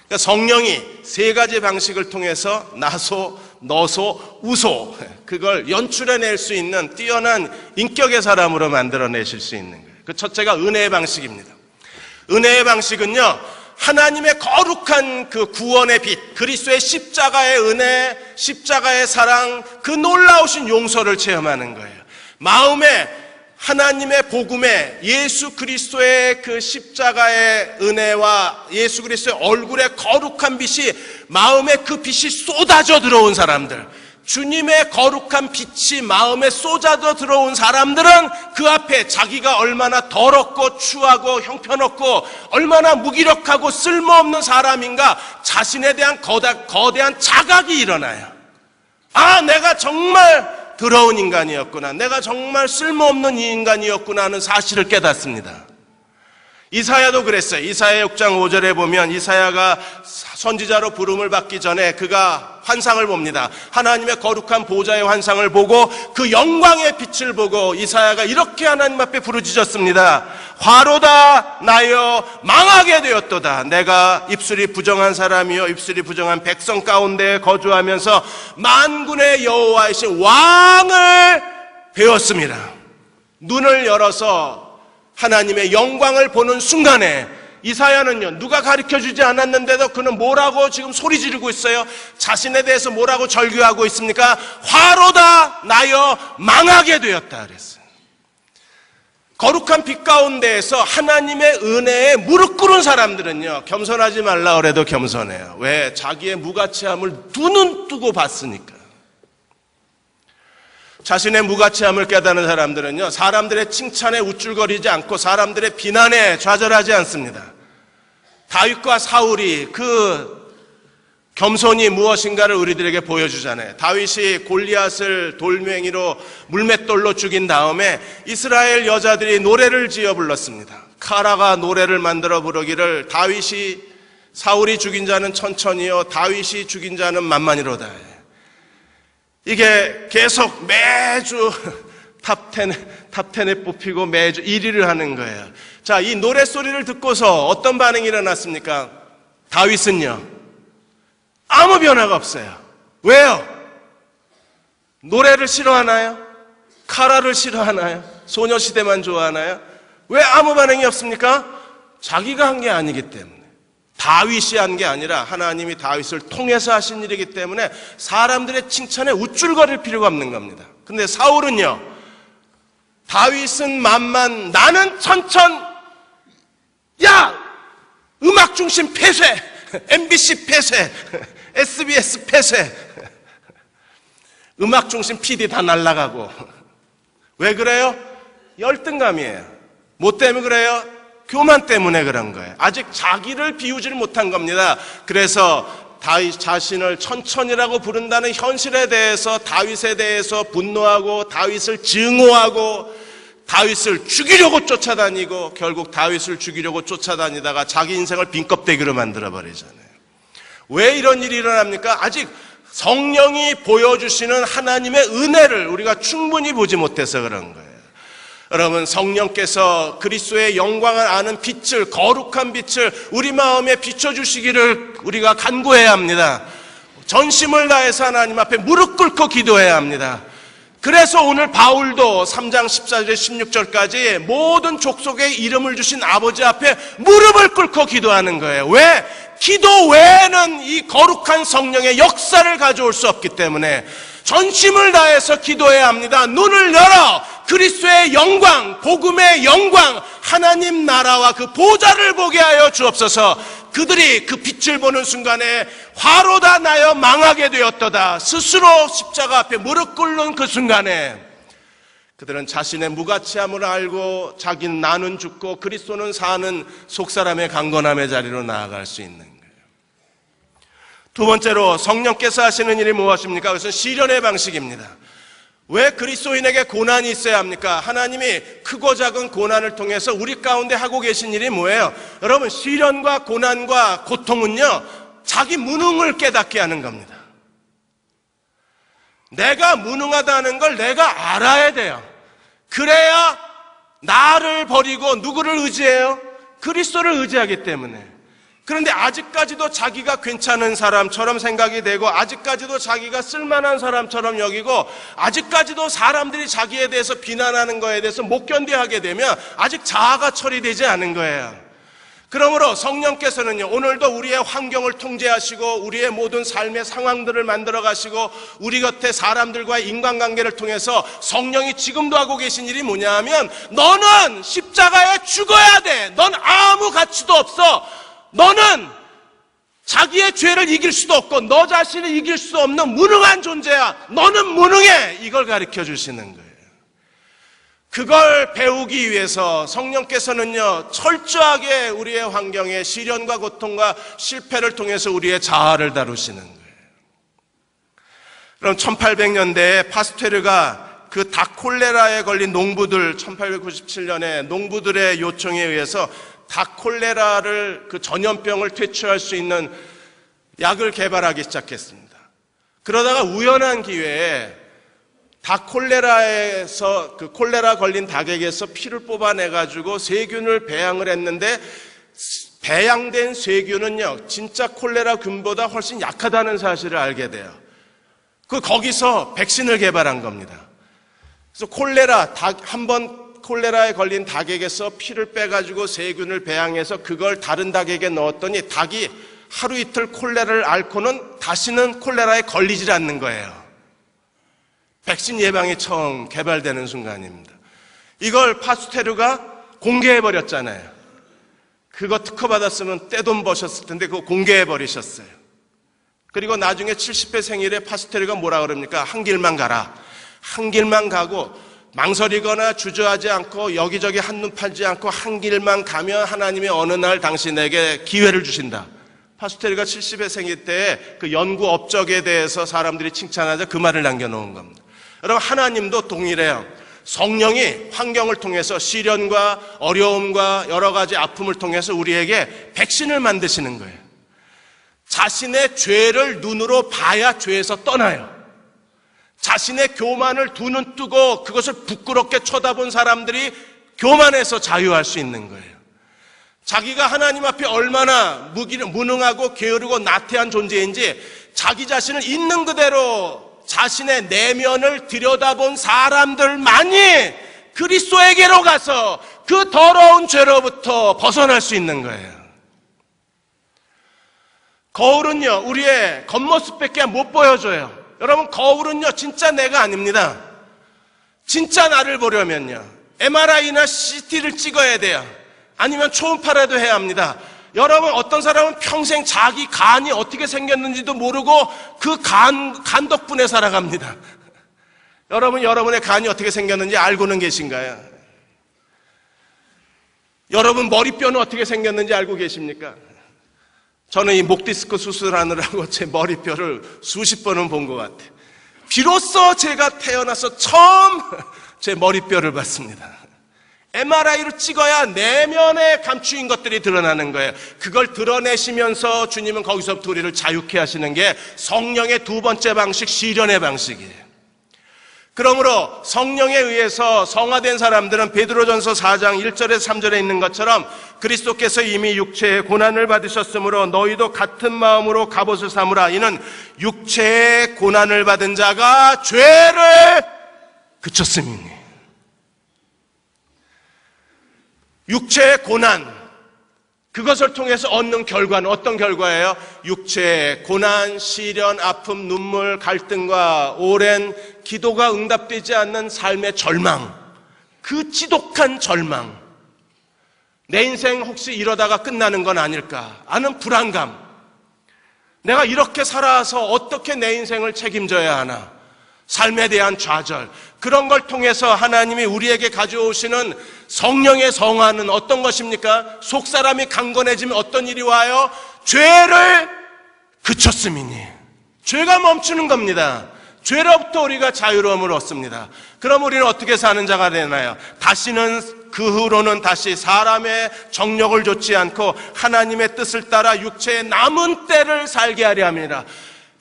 그러니까 성령이 세 가지 방식을 통해서 나소, 너소, 우소, 그걸 연출해낼 수 있는 뛰어난 인격의 사람으로 만들어내실 수 있는 거예요. 그 첫째가 은혜의 방식입니다. 은혜의 방식은요, 하나님의 거룩한 그 구원의 빛, 그리스도의 십자가의 은혜, 십자가의 사랑, 그 놀라우신 용서를 체험하는 거예요. 마음에 하나님의 복음에 예수 그리스도의 그 십자가의 은혜와 예수 그리스도의 얼굴의 거룩한 빛이, 마음에 그 빛이 쏟아져 들어온 사람들, 주님의 거룩한 빛이 마음에 쏟아져 들어온 사람들은 그 앞에 자기가 얼마나 더럽고 추하고 형편없고 얼마나 무기력하고 쓸모없는 사람인가 자신에 대한 거대한 자각이 일어나요. 아, 내가 정말 더러운 인간이었구나, 내가 정말 쓸모없는 이 인간이었구나 하는 사실을 깨닫습니다. 이사야도 그랬어요. 이사야 6장 5절에 보면 이사야가 선지자로 부름을 받기 전에 그가 환상을 봅니다. 하나님의 거룩한 보좌의 환상을 보고 그 영광의 빛을 보고 이사야가 이렇게 하나님 앞에 부르짖었습니다. 화로다 나여 망하게 되었도다. 내가 입술이 부정한 사람이요 입술이 부정한 백성 가운데 거주하면서 만군의 여호와이신 왕을 배웠습니다. 눈을 열어서 하나님의 영광을 보는 순간에 이사야는요, 누가 가르쳐주지 않았는데도 그는 뭐라고 지금 소리 지르고 있어요? 자신에 대해서 뭐라고 절규하고 있습니까? 화로다 나여 망하게 되었다 그랬어요. 거룩한 빛 가운데에서 하나님의 은혜에 무릎 꿇은 사람들은요, 겸손하지 말라 그래도 겸손해요. 왜? 자기의 무가치함을 두 눈 뜨고 봤으니까. 자신의 무가치함을 깨닫는 사람들은요, 사람들의 칭찬에 우쭐거리지 않고 사람들의 비난에 좌절하지 않습니다. 다윗과 사울이 그 겸손이 무엇인가를 우리들에게 보여주잖아요. 다윗이 골리앗을 돌멩이로 물맷돌로 죽인 다음에 이스라엘 여자들이 노래를 지어 불렀습니다. 카라가 노래를 만들어 부르기를 사울이 죽인 자는 천천히요 다윗이 죽인 자는 만만히로다. 이게 계속 매주 탑10에 뽑히고 매주 1위를 하는 거예요. 자, 이 노래소리를 듣고서 어떤 반응이 일어났습니까? 다윗은요, 아무 변화가 없어요. 왜요? 노래를 싫어하나요? 카라를 싫어하나요? 소녀시대만 좋아하나요? 왜 아무 반응이 없습니까? 자기가 한 게 아니기 때문에. 다윗이 한 게 아니라 하나님이 다윗을 통해서 하신 일이기 때문에 사람들의 칭찬에 우쭐거릴 필요가 없는 겁니다. 근데 사울은요, 다윗은 만만, 나는 천천, 야! 음악 중심 폐쇄! MBC 폐쇄! SBS 폐쇄! 음악 중심 PD 다 날아가고. 왜 그래요? 열등감이에요. 뭐 때문에 그래요? 교만 때문에 그런 거예요. 아직 자기를 비우질 못한 겁니다. 그래서 다윗 자신을 천천이라고 부른다는 현실에 대해서 다윗에 대해서 분노하고 다윗을 증오하고 다윗을 죽이려고 쫓아다니고 결국 다윗을 죽이려고 쫓아다니다가 자기 인생을 빈껍데기로 만들어버리잖아요. 왜 이런 일이 일어납니까? 아직 성령이 보여주시는 하나님의 은혜를 우리가 충분히 보지 못해서 그런 거예요. 여러분, 성령께서 그리스도의 영광을 아는 빛을, 거룩한 빛을 우리 마음에 비춰주시기를 우리가 간구해야 합니다. 전심을 다해서 하나님 앞에 무릎 꿇고 기도해야 합니다. 그래서 오늘 바울도 3장 14절 16절까지 모든 족속에 이름을 주신 아버지 앞에 무릎을 꿇고 기도하는 거예요. 왜? 기도 외에는 이 거룩한 성령의 역사를 가져올 수 없기 때문에 전심을 다해서 기도해야 합니다. 눈을 열어 그리스도의 영광, 복음의 영광, 하나님 나라와 그 보좌를 보게 하여 주옵소서. 그들이 그 빛을 보는 순간에 화로다 나여 망하게 되었도다. 스스로 십자가 앞에 무릎 꿇는 그 순간에 그들은 자신의 무가치함을 알고 자기는 나는 죽고 그리스도는 사는 속사람의 강건함의 자리로 나아갈 수 있는 거예요. 두 번째로 성령께서 하시는 일이 무엇입니까? 그것은 시련의 방식입니다. 왜 그리스도인에게 고난이 있어야 합니까? 하나님이 크고 작은 고난을 통해서 우리 가운데 하고 계신 일이 뭐예요? 여러분, 시련과 고난과 고통은요, 자기 무능을 깨닫게 하는 겁니다. 내가 무능하다는 걸 내가 알아야 돼요. 그래야 나를 버리고 누구를 의지해요? 그리스도를 의지하기 때문에. 그런데 아직까지도 자기가 괜찮은 사람처럼 생각이 되고 아직까지도 자기가 쓸만한 사람처럼 여기고 아직까지도 사람들이 자기에 대해서 비난하는 거에 대해서 못 견뎌하게 되면 아직 자아가 처리되지 않은 거예요. 그러므로 성령께서는요, 오늘도 우리의 환경을 통제하시고 우리의 모든 삶의 상황들을 만들어 가시고 우리 곁에 사람들과의 인간관계를 통해서 성령이 지금도 하고 계신 일이 뭐냐 하면 너는 십자가에 죽어야 돼. 넌 아무 가치도 없어. 너는 자기의 죄를 이길 수도 없고 너 자신을 이길 수 없는 무능한 존재야. 너는 무능해. 이걸 가르쳐 주시는 거예요. 그걸 배우기 위해서 성령께서는요, 철저하게 우리의 환경에 시련과 고통과 실패를 통해서 우리의 자아를 다루시는 거예요. 그럼 1800년대에 파스테르가 그 닭콜레라에 걸린 농부들, 1897년에 농부들의 요청에 의해서 닭콜레라를 그 전염병을 퇴치할 수 있는 약을 개발하기 시작했습니다. 그러다가 우연한 기회에 닭콜레라에서 그 콜레라 걸린 닭에게서 피를 뽑아내가지고 세균을 배양을 했는데 배양된 세균은요, 진짜 콜레라 균보다 훨씬 약하다는 사실을 알게 돼요. 거기서 백신을 개발한 겁니다. 그래서 한번 콜레라에 걸린 닭에게서 피를 빼가지고 세균을 배양해서 그걸 다른 닭에게 넣었더니 닭이 하루 이틀 콜레라를 앓고는 다시는 콜레라에 걸리질 않는 거예요. 백신 예방이 처음 개발되는 순간입니다. 이걸 파스테르가 공개해버렸잖아요. 그거 특허받았으면 떼돈 버셨을 텐데 그거 공개해버리셨어요. 그리고 나중에 70회 생일에 파스테르가 뭐라 그럽니까? 한 길만 가라. 한 길만 가고 망설이거나 주저하지 않고 여기저기 한눈 팔지 않고 한 길만 가면 하나님이 어느 날 당신에게 기회를 주신다. 파스테르가 70회 생일 때에 그 연구 업적에 대해서 사람들이 칭찬하자 그 말을 남겨놓은 겁니다. 여러분, 하나님도 동일해요. 성령이 환경을 통해서 시련과 어려움과 여러 가지 아픔을 통해서 우리에게 백신을 만드시는 거예요. 자신의 죄를 눈으로 봐야 죄에서 떠나요. 자신의 교만을 두 눈 뜨고 그것을 부끄럽게 쳐다본 사람들이 교만해서 자유할 수 있는 거예요. 자기가 하나님 앞에 얼마나 무능하고 게으르고 나태한 존재인지 자기 자신을 있는 그대로 자신의 내면을 들여다본 사람들만이 그리스도에게로 가서 그 더러운 죄로부터 벗어날 수 있는 거예요. 거울은요, 우리의 겉모습밖에 못 보여줘요. 여러분, 거울은요, 진짜 내가 아닙니다. 진짜 나를 보려면요, MRI나 CT를 찍어야 돼요. 아니면 초음파라도 해야 합니다. 여러분, 어떤 사람은 평생 자기 간이 어떻게 생겼는지도 모르고 그 간 덕분에 살아갑니다. 여러분, 여러분의 간이 어떻게 생겼는지 알고는 계신가요? 여러분, 머리뼈는 어떻게 생겼는지 알고 계십니까? 저는 이 목디스크 수술하느라고 제 머리뼈를 수십 번은 본 것 같아요. 비로소 제가 태어나서 처음 제 머리뼈를 봤습니다. MRI로 찍어야 내면에 감추인 것들이 드러나는 거예요. 그걸 드러내시면서 주님은 거기서부터 우리를 자유케 하시는 게 성령의 두 번째 방식, 시련의 방식이에요. 그러므로 성령에 의해서 성화된 사람들은 베드로전서 4장 1절에서 3절에 있는 것처럼 그리스도께서 이미 육체의 고난을 받으셨으므로 너희도 같은 마음으로 갑옷을 삼으라. 이는 육체의 고난을 받은 자가 죄를 그쳤음이니. 육체의 고난, 그것을 통해서 얻는 결과는 어떤 결과예요? 육체의 고난, 시련, 아픔, 눈물, 갈등과 오랜 기도가 응답되지 않는 삶의 절망, 그 지독한 절망, 내 인생 혹시 이러다가 끝나는 건 아닐까 하는 불안감, 내가 이렇게 살아서 어떻게 내 인생을 책임져야 하나, 삶에 대한 좌절, 그런 걸 통해서 하나님이 우리에게 가져오시는 성령의 성화는 어떤 것입니까? 속사람이 강건해지면 어떤 일이 와요? 죄를 그쳤음이니. 죄가 멈추는 겁니다. 죄로부터 우리가 자유로움을 얻습니다. 그럼 우리는 어떻게 사는 자가 되나요? 다시는 그 후로는 다시 사람의 정력을 좇지 않고 하나님의 뜻을 따라 육체의 남은 때를 살게 하려 합니다.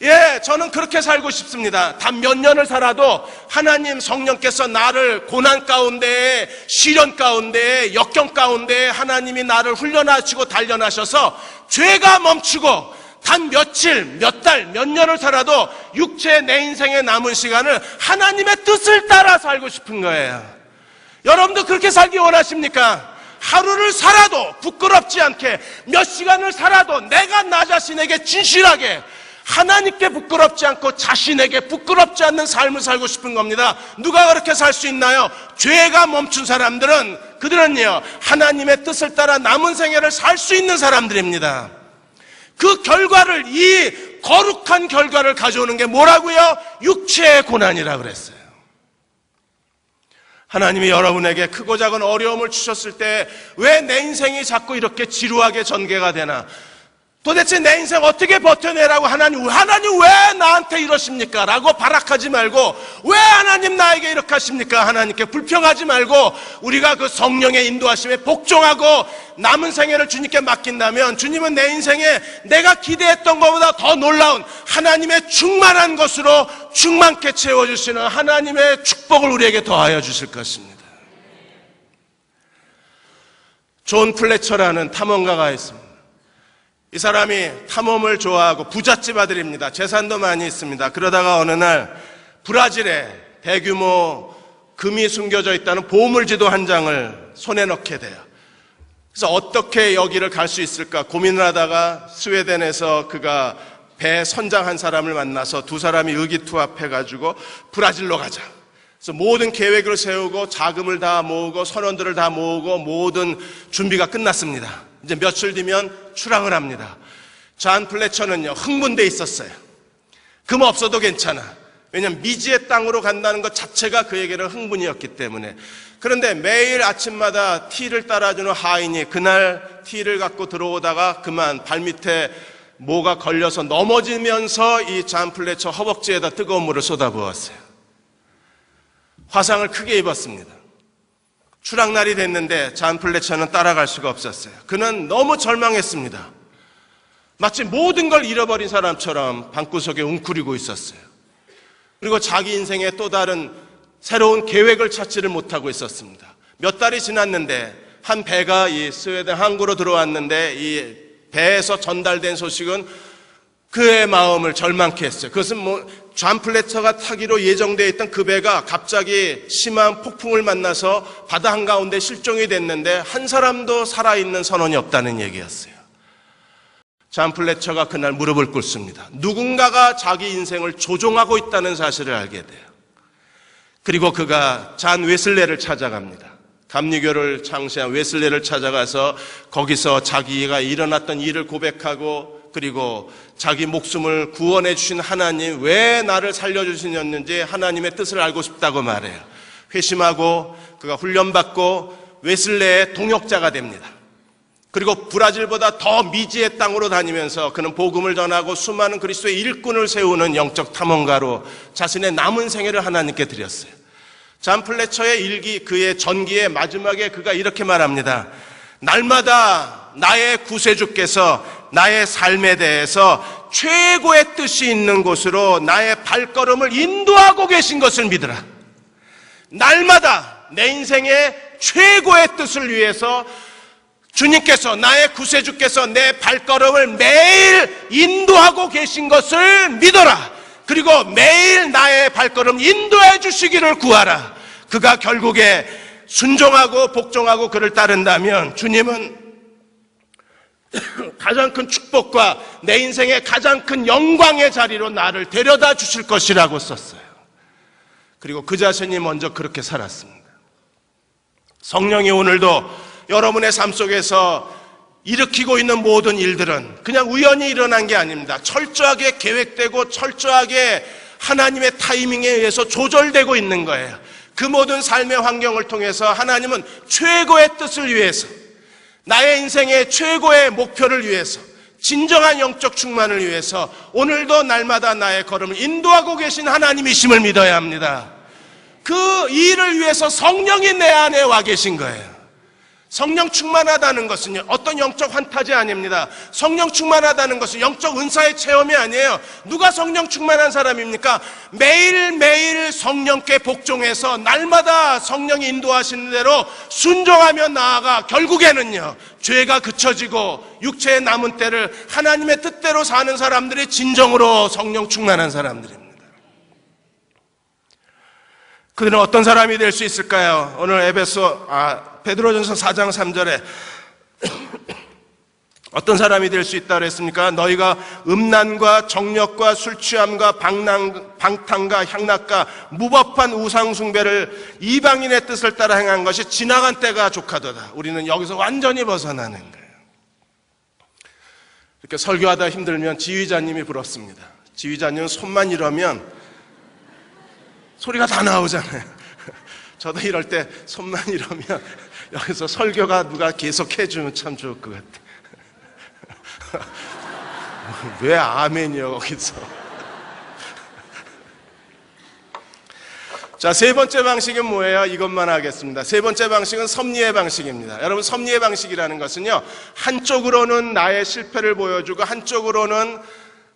예, 저는 그렇게 살고 싶습니다. 단 몇 년을 살아도 하나님 성령께서 나를 고난 가운데, 시련 가운데, 역경 가운데 하나님이 나를 훈련하시고 단련하셔서 죄가 멈추고 단 며칠, 몇 달, 몇 년을 살아도 육체의 내 인생의 남은 시간을 하나님의 뜻을 따라 살고 싶은 거예요. 여러분도 그렇게 살기 원하십니까? 하루를 살아도 부끄럽지 않게, 몇 시간을 살아도 내가 나 자신에게 진실하게, 하나님께 부끄럽지 않고 자신에게 부끄럽지 않는 삶을 살고 싶은 겁니다. 누가 그렇게 살 수 있나요? 죄가 멈춘 사람들은, 그들은요, 하나님의 뜻을 따라 남은 생애를 살 수 있는 사람들입니다. 그 결과를, 이 거룩한 결과를 가져오는 게 뭐라고요? 육체의 고난이라 그랬어요. 하나님이 여러분에게 크고 작은 어려움을 주셨을 때 왜 내 인생이 자꾸 이렇게 지루하게 전개가 되나? 도대체 내 인생 어떻게 버텨내라고 하나님 왜 나한테 이러십니까? 라고 발악하지 말고, 왜 하나님 나에게 이렇게 하십니까? 하나님께 불평하지 말고 우리가 그 성령의 인도하심에 복종하고 남은 생애를 주님께 맡긴다면 주님은 내 인생에 내가 기대했던 것보다 더 놀라운 하나님의 충만한 것으로 충만케 채워주시는 하나님의 축복을 우리에게 더하여 주실 것입니다. 존 플래처라는 탐험가가 있습니다. 이 사람이 탐험을 좋아하고 부잣집 아들입니다. 재산도 많이 있습니다. 그러다가 어느 날 브라질에 대규모 금이 숨겨져 있다는 보물지도 한 장을 손에 넣게 돼요. 그래서 어떻게 여기를 갈 수 있을까 고민을 하다가 스웨덴에서 그가 배 선장 한 사람을 만나서 두 사람이 의기투합해가지고 브라질로 가자. 그래서 모든 계획을 세우고 자금을 다 모으고 선원들을 다 모으고 모든 준비가 끝났습니다. 이제 며칠 뒤면 출항을 합니다. 존 플래처는요, 흥분돼 있었어요. 금 없어도 괜찮아. 왜냐하면 미지의 땅으로 간다는 것 자체가 그에게는 흥분이었기 때문에. 그런데 매일 아침마다 티를 따라주는 하인이 그날 티를 갖고 들어오다가 그만 발밑에 뭐가 걸려서 넘어지면서 이 존 플래처 허벅지에다 뜨거운 물을 쏟아부었어요. 화상을 크게 입었습니다. 출항날이 됐는데 존 플래처는 따라갈 수가 없었어요. 그는 너무 절망했습니다. 마치 모든 걸 잃어버린 사람처럼 방구석에 웅크리고 있었어요. 그리고 자기 인생의 또 다른 새로운 계획을 찾지를 못하고 있었습니다. 몇 달이 지났는데 한 배가 이 스웨덴 항구로 들어왔는데 이 배에서 전달된 소식은 그의 마음을 절망케 했어요. 그것은 존 플래처가 타기로 예정되어 있던 그 배가 갑자기 심한 폭풍을 만나서 바다 한가운데 실종이 됐는데 한 사람도 살아있는 선원이 없다는 얘기였어요. 존 플래처가 그날 무릎을 꿇습니다. 누군가가 자기 인생을 조종하고 있다는 사실을 알게 돼요. 그리고 그가 존 웨슬레를 찾아갑니다. 감리교를 창시한 웨슬레를 찾아가서 거기서 자기가 일어났던 일을 고백하고, 그리고 자기 목숨을 구원해 주신 하나님, 왜 나를 살려주시는지 하나님의 뜻을 알고 싶다고 말해요. 회심하고 그가 훈련받고 웨슬레의 동역자가 됩니다. 그리고 브라질보다 더 미지의 땅으로 다니면서 그는 복음을 전하고 수많은 그리스도의 일꾼을 세우는 영적 탐험가로 자신의 남은 생애를 하나님께 드렸어요. 잔 플래처의 일기, 그의 전기의 마지막에 그가 이렇게 말합니다. 날마다 나의 구세주께서 나의 삶에 대해서 최고의 뜻이 있는 곳으로 나의 발걸음을 인도하고 계신 것을 믿으라. 날마다 내 인생의 최고의 뜻을 위해서 주님께서, 나의 구세주께서 내 발걸음을 매일 인도하고 계신 것을 믿어라. 그리고 매일 나의 발걸음 인도해 주시기를 구하라. 그가 결국에 순종하고 복종하고 그를 따른다면 주님은 가장 큰 축복과 내 인생의 가장 큰 영광의 자리로 나를 데려다 주실 것이라고 썼어요. 그리고 그 자신이 먼저 그렇게 살았습니다. 성령이 오늘도 여러분의 삶 속에서 일으키고 있는 모든 일들은 그냥 우연히 일어난 게 아닙니다. 철저하게 계획되고 철저하게 하나님의 타이밍에 의해서 조절되고 있는 거예요. 그 모든 삶의 환경을 통해서 하나님은 최고의 뜻을 위해서, 나의 인생의 최고의 목표를 위해서, 진정한 영적 충만을 위해서 오늘도 날마다 나의 걸음을 인도하고 계신 하나님이심을 믿어야 합니다. 그 일을 위해서 성령이 내 안에 와 계신 거예요. 성령 충만하다는 것은요, 어떤 영적 환타지 아닙니다. 성령 충만하다는 것은 영적 은사의 체험이 아니에요. 누가 성령 충만한 사람입니까? 매일매일 성령께 복종해서 날마다 성령이 인도하시는 대로 순종하며 나아가 결국에는요, 죄가 그쳐지고 육체의 남은 때를 하나님의 뜻대로 사는 사람들이 진정으로 성령 충만한 사람들입니다. 그들은 어떤 사람이 될 수 있을까요? 오늘 베드로전서 4장 3절에 어떤 사람이 될 수 있다고 했습니까? 너희가 음란과 정력과 술취함과 방탕과 향락과 무법한 우상숭배를 이방인의 뜻을 따라 행한 것이 지나간 때가 족하도다. 우리는 여기서 완전히 벗어나는 거예요. 이렇게 설교하다 힘들면 지휘자님이 부럽습니다. 지휘자님은 손만 이러면 소리가 다 나오잖아요. 저도 이럴 때 손만 이러면 여기서 설교가 누가 계속 해주면 참 좋을 것 같아. 왜 아멘이요 거기서. 자, 세 번째 방식은 뭐예요? 이것만 하겠습니다. 세 번째 방식은 섭리의 방식입니다. 여러분, 섭리의 방식이라는 것은요, 한쪽으로는 나의 실패를 보여주고 한쪽으로는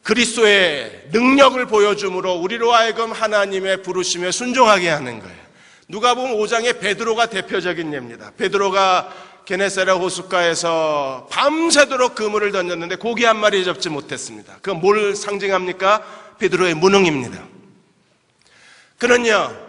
그리스도의 능력을 보여줌으로 우리로 하여금 하나님의 부르심에 순종하게 하는 거예요. 누가복음 5장의 베드로가 대표적인 예입니다. 베드로가 게네사렛 호숫가에서 밤새도록 그물을 던졌는데 고기 한 마리 잡지 못했습니다. 그건 뭘 상징합니까? 베드로의 무능입니다. 그는요,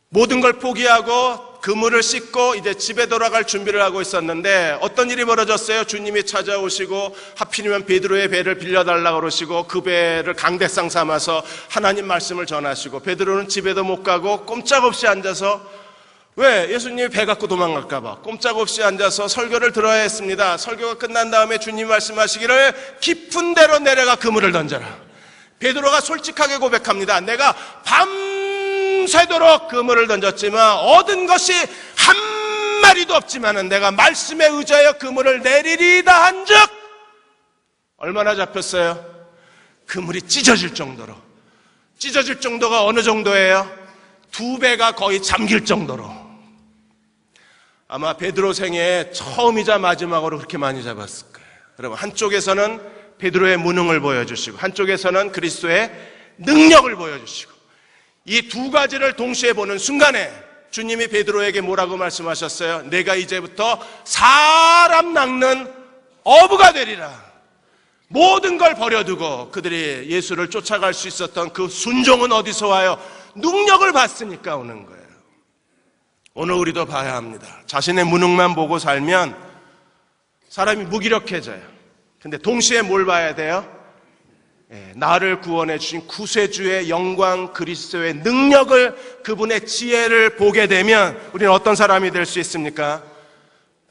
모든 걸 포기하고 그물을 씻고 이제 집에 돌아갈 준비를 하고 있었는데 어떤 일이 벌어졌어요? 주님이 찾아오시고 하필이면 베드로의 배를 빌려달라고 그러시고 그 배를 강대상 삼아서 하나님 말씀을 전하시고 베드로는 집에도 못 가고 꼼짝없이 앉아서, 왜? 예수님이 배 갖고 도망갈까 봐 꼼짝없이 앉아서 설교를 들어야 했습니다. 설교가 끝난 다음에 주님 말씀하시기를 깊은 데로 내려가 그물을 던져라. 베드로가 솔직하게 고백합니다. 내가 밤새도록 그물을 던졌지만 얻은 것이 한 마리도 없지만은 내가 말씀에 의지하여 그물을 내리리다 한즉 얼마나 잡혔어요? 그물이 찢어질 정도로. 찢어질 정도가 어느 정도예요? 2배가 거의 잠길 정도로. 아마 베드로 생애 처음이자 마지막으로 그렇게 많이 잡았을 거예요. 여러분, 한쪽에서는 베드로의 무능을 보여주시고 한쪽에서는 그리스도의 능력을 보여주시고, 이 두 가지를 동시에 보는 순간에 주님이 베드로에게 뭐라고 말씀하셨어요? 내가 이제부터 사람 낚는 어부가 되리라. 모든 걸 버려두고 그들이 예수를 쫓아갈 수 있었던 그 순종은 어디서 와요? 능력을 받으니까 오는 거예요. 오늘 우리도 봐야 합니다. 자신의 무능만 보고 살면 사람이 무기력해져요. 근데 동시에 뭘 봐야 돼요? 나를 구원해 주신 구세주의 영광, 그리스도의 능력을, 그분의 지혜를 보게 되면 우리는 어떤 사람이 될 수 있습니까?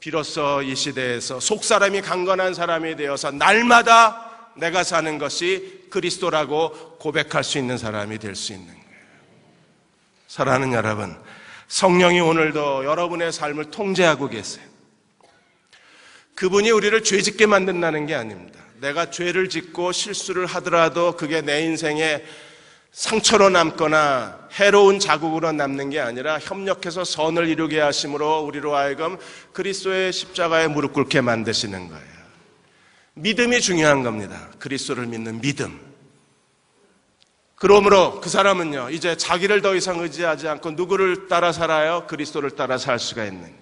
비로소 이 시대에서 속사람이 강건한 사람이 되어서 날마다 내가 사는 것이 그리스도라고 고백할 수 있는 사람이 될 수 있는 거예요. 사랑하는 여러분, 성령이 오늘도 여러분의 삶을 통제하고 계세요. 그분이 우리를 죄짓게 만든다는 게 아닙니다. 내가 죄를 짓고 실수를 하더라도 그게 내 인생에 상처로 남거나 해로운 자국으로 남는 게 아니라 협력해서 선을 이루게 하심으로 우리로 하여금 그리스도의 십자가에 무릎 꿇게 만드시는 거예요. 믿음이 중요한 겁니다. 그리스도를 믿는 믿음. 그러므로 그 사람은요, 이제 자기를 더 이상 의지하지 않고 누구를 따라 살아요? 그리스도를 따라 살 수가 있는 거예요.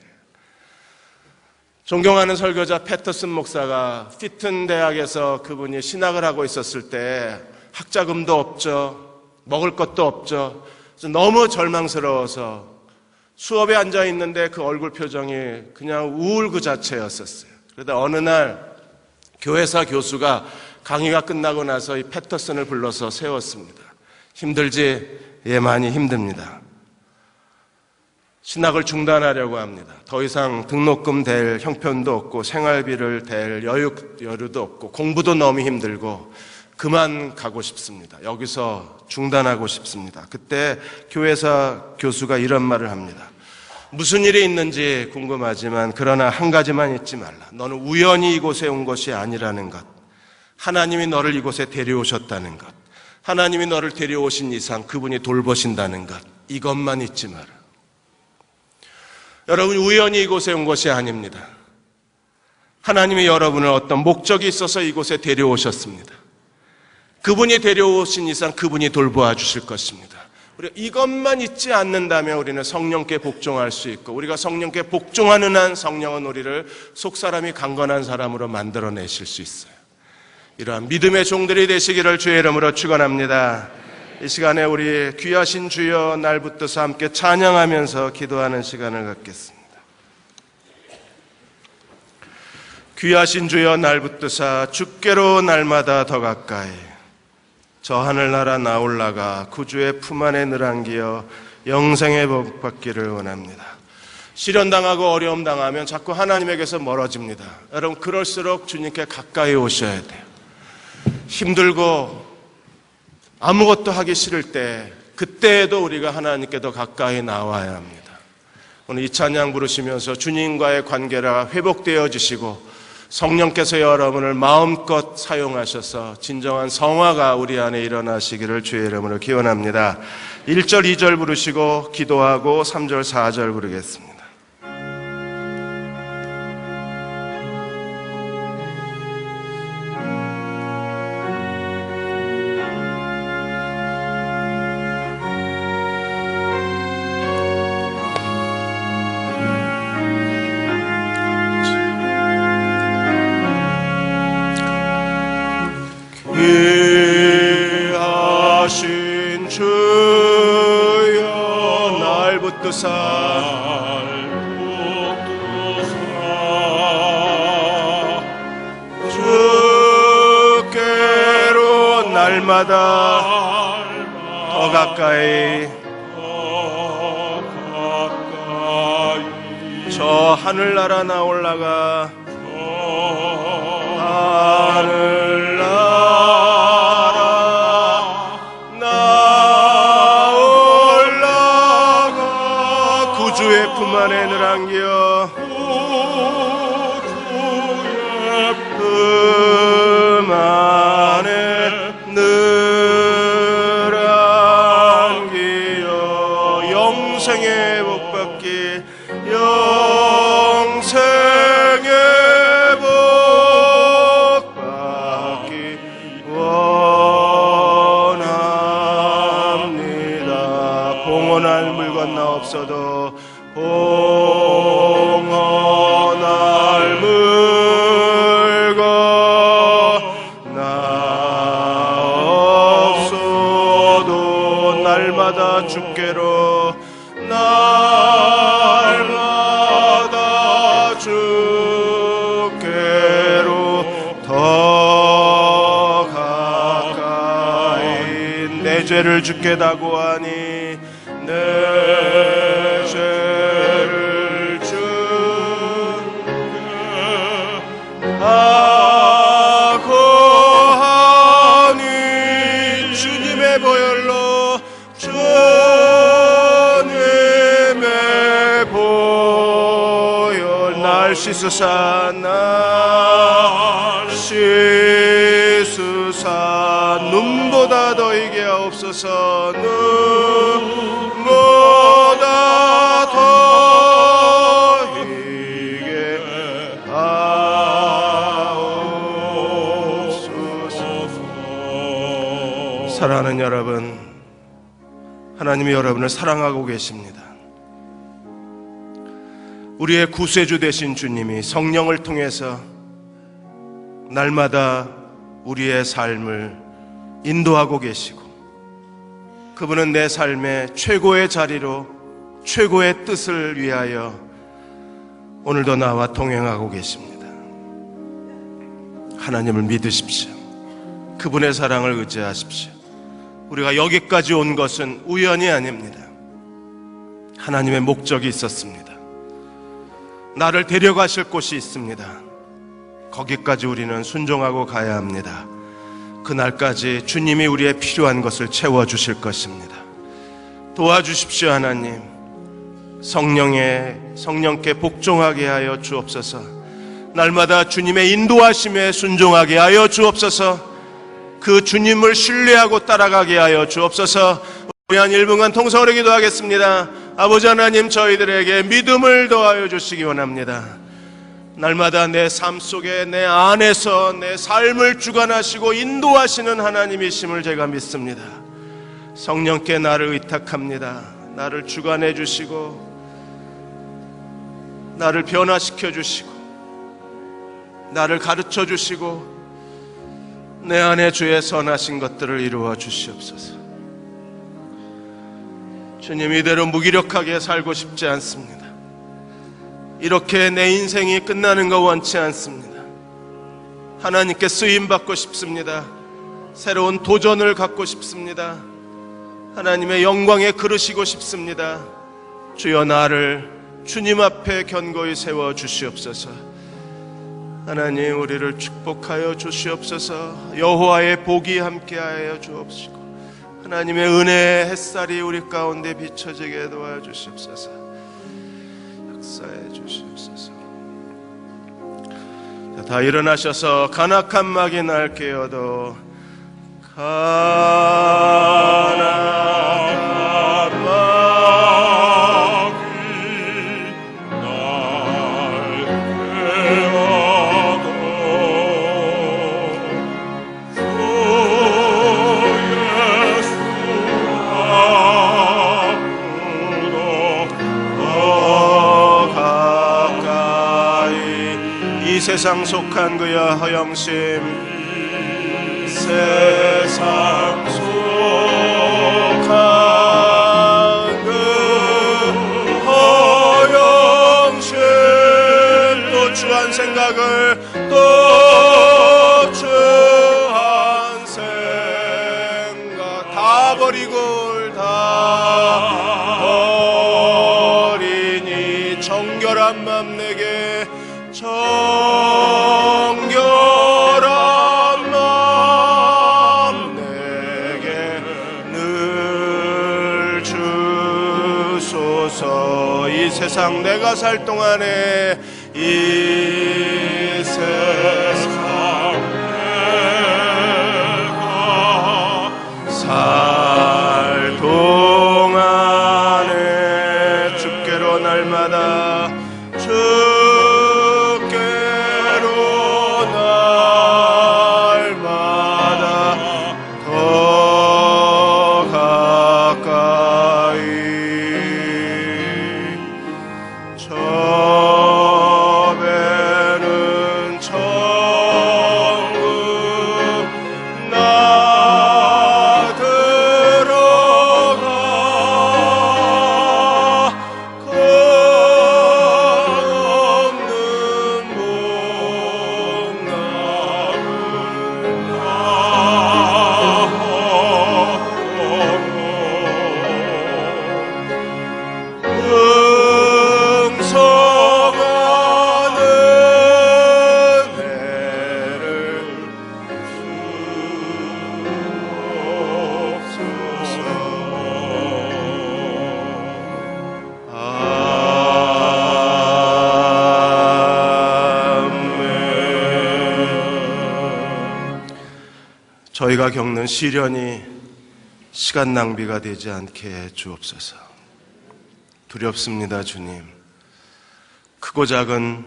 존경하는 설교자 패터슨 목사가 피튼 대학에서 그분이 신학을 하고 있었을 때 학자금도 없죠. 먹을 것도 없죠. 너무 절망스러워서 수업에 앉아 있는데 그 얼굴 표정이 그냥 우울 그 자체였었어요. 그러다 어느 날 교회사 교수가 강의가 끝나고 나서 이 패터슨을 불러서 세웠습니다. 힘들지? 예, 많이 힘듭니다. 신학을 중단하려고 합니다. 더 이상 등록금 댈 형편도 없고 생활비를 댈 여유도 없고 공부도 너무 힘들고 그만 가고 싶습니다. 여기서 중단하고 싶습니다. 그때 교회사 교수가 이런 말을 합니다. 무슨 일이 있는지 궁금하지만 그러나 한 가지만 잊지 말라. 너는 우연히 이곳에 온 것이 아니라는 것. 하나님이 너를 이곳에 데려오셨다는 것. 하나님이 너를 데려오신 이상 그분이 돌보신다는 것. 이것만 잊지 마라. 여러분, 우연히 이곳에 온 것이 아닙니다. 하나님이 여러분을 어떤 목적이 있어서 이곳에 데려오셨습니다. 그분이 데려오신 이상 그분이 돌보아 주실 것입니다. 우리가 이것만 잊지 않는다면 우리는 성령께 복종할 수 있고, 우리가 성령께 복종하는 한 성령은 우리를 속사람이 강건한 사람으로 만들어내실 수 있어요. 이러한 믿음의 종들이 되시기를 주의 이름으로 축원합니다. 이 시간에 우리 귀하신 주여 날 붙드사 함께 찬양하면서 기도하는 시간을 갖겠습니다. 귀하신 주여 날 붙드사 주께로 날마다 더 가까이 저 하늘나라 나 올라가 구주의 품 안에 늘 안기어 영생의 복 받기를 원합니다. 시련당하고 어려움 당하면 자꾸 하나님에게서 멀어집니다. 여러분, 그럴수록 주님께 가까이 오셔야 돼요. 힘들고 아무것도 하기 싫을 때 그때에도 우리가 하나님께 더 가까이 나와야 합니다. 오늘 이 찬양 부르시면서 주님과의 관계가 회복되어지시고 성령께서 여러분을 마음껏 사용하셔서 진정한 성화가 우리 안에 일어나시기를 주의 이름으로 기원합니다. 1절 2절 부르시고 기도하고 3절 4절 부르겠습니다. 귀하신 주여 날 붙드사 주께로 날마다 더 가까이 저 하늘나라 나 올라가 하늘나라 나 올라가 구주의 품 안에 늘 안기어 품 안에 늘 안기어 영생의 복 받기 영생의 복 받기 원합니다. 봉헌할 물건 나 없어도 봉헌할 물건 나 없어도 날마다 주께로 날마다 주께로 더 가까이 내 죄를 주께 다고하니 내 죄를 주께 다고하니 주님의 보혈로 주님의 보혈 날 씻으사 날 눈보다 더이게 하옵소서. 눈보다 더이게 하옵소서. 사랑하는 여러분, 하나님이 여러분을 사랑하고 계십니다. 우리의 구세주 되신 주님이 성령을 통해서 날마다 우리의 삶을 인도하고 계시고, 그분은 내 삶의 최고의 자리로 최고의 뜻을 위하여 오늘도 나와 동행하고 계십니다. 하나님을 믿으십시오. 그분의 사랑을 의지하십시오. 우리가 여기까지 온 것은 우연이 아닙니다. 하나님의 목적이 있었습니다. 나를 데려가실 곳이 있습니다. 거기까지 우리는 순종하고 가야 합니다. 그날까지 주님이 우리의 필요한 것을 채워주실 것입니다. 도와주십시오. 하나님, 성령께 복종하게 하여 주옵소서. 날마다 주님의 인도하심에 순종하게 하여 주옵소서. 그 주님을 신뢰하고 따라가게 하여 주옵소서. 우리 한 1분간 통성으로 기도하겠습니다. 아버지 하나님, 저희들에게 믿음을 더하여 주시기 원합니다. 날마다 내 삶 속에, 내 안에서 내 삶을 주관하시고 인도하시는 하나님이심을 제가 믿습니다. 성령께 나를 의탁합니다. 나를 주관해 주시고, 나를 변화시켜 주시고, 나를 가르쳐 주시고, 내 안에 주의 선하신 것들을 이루어 주시옵소서. 주님, 이대로 무기력하게 살고 싶지 않습니다. 이렇게 내 인생이 끝나는 거 원치 않습니다. 하나님께 쓰임받고 싶습니다. 새로운 도전을 갖고 싶습니다. 하나님의 영광에 그르시고 싶습니다. 주여, 나를 주님 앞에 견고히 세워 주시옵소서. 하나님, 우리를 축복하여 주시옵소서. 여호와의 복이 함께하여 주옵시고, 하나님의 은혜의 햇살이 우리 가운데 비춰지게 도와주시옵소서. 역사해 주시옵소서. 자, 다 일어나셔서 간악한 막이 날 깨어도 간악한 막이 날 깨어도 주 예수 앞으로 더 가까이. 이 세상 속한 그야 허영심, 세상 속한 그 허영심, 또 주한 생각을, 또 주한 생각 다 버리고 다 버리니 정결한 맘 내게, 정결한 맘 내게 늘 주소서. 이 세상 내가 살 동안에, 이 세상 내가 살 동안에 주께로 날마다, 주께로 날마다 더 가까이. 저 배는 저 저희가 겪는 시련이 시간 낭비가 되지 않게 해 주옵소서. 두렵습니다, 주님. 크고 작은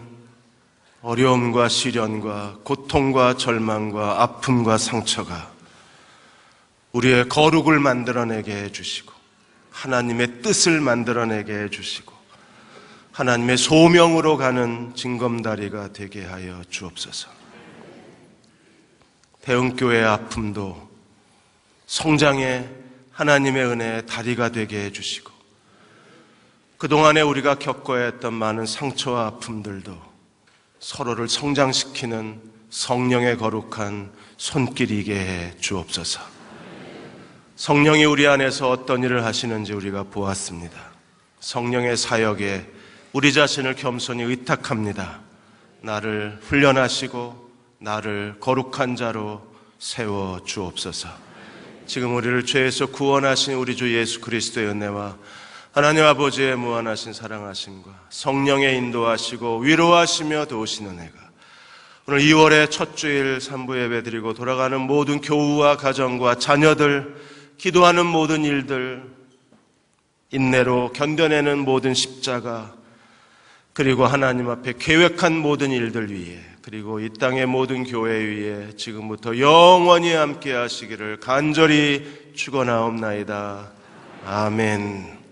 어려움과 시련과 고통과 절망과 아픔과 상처가 우리의 거룩을 만들어내게 해주시고 하나님의 뜻을 만들어내게 해주시고 하나님의 소명으로 가는 징검다리가 되게 하여 주옵소서. 대흥교회의 아픔도 성장의 하나님의 은혜의 다리가 되게 해주시고 그동안에 우리가 겪어야 했던 많은 상처와 아픔들도 서로를 성장시키는 성령의 거룩한 손길이게 해 주옵소서. 성령이 우리 안에서 어떤 일을 하시는지 우리가 보았습니다. 성령의 사역에 우리 자신을 겸손히 의탁합니다. 나를 훈련하시고 나를 거룩한 자로 세워 주옵소서. 지금 우리를 죄에서 구원하신 우리 주 예수 그리스도의 은혜와 하나님 아버지의 무한하신 사랑하심과 성령의 인도하시고 위로하시며 도우시는 은혜가 오늘 2월의 첫 주일 3부 예배 드리고 돌아가는 모든 교우와 가정과 자녀들, 기도하는 모든 일들, 인내로 견뎌내는 모든 십자가, 그리고 하나님 앞에 계획한 모든 일들 위에, 그리고 이 땅의 모든 교회 위에 지금부터 영원히 함께 하시기를 간절히 축원하옵나이다. 아멘.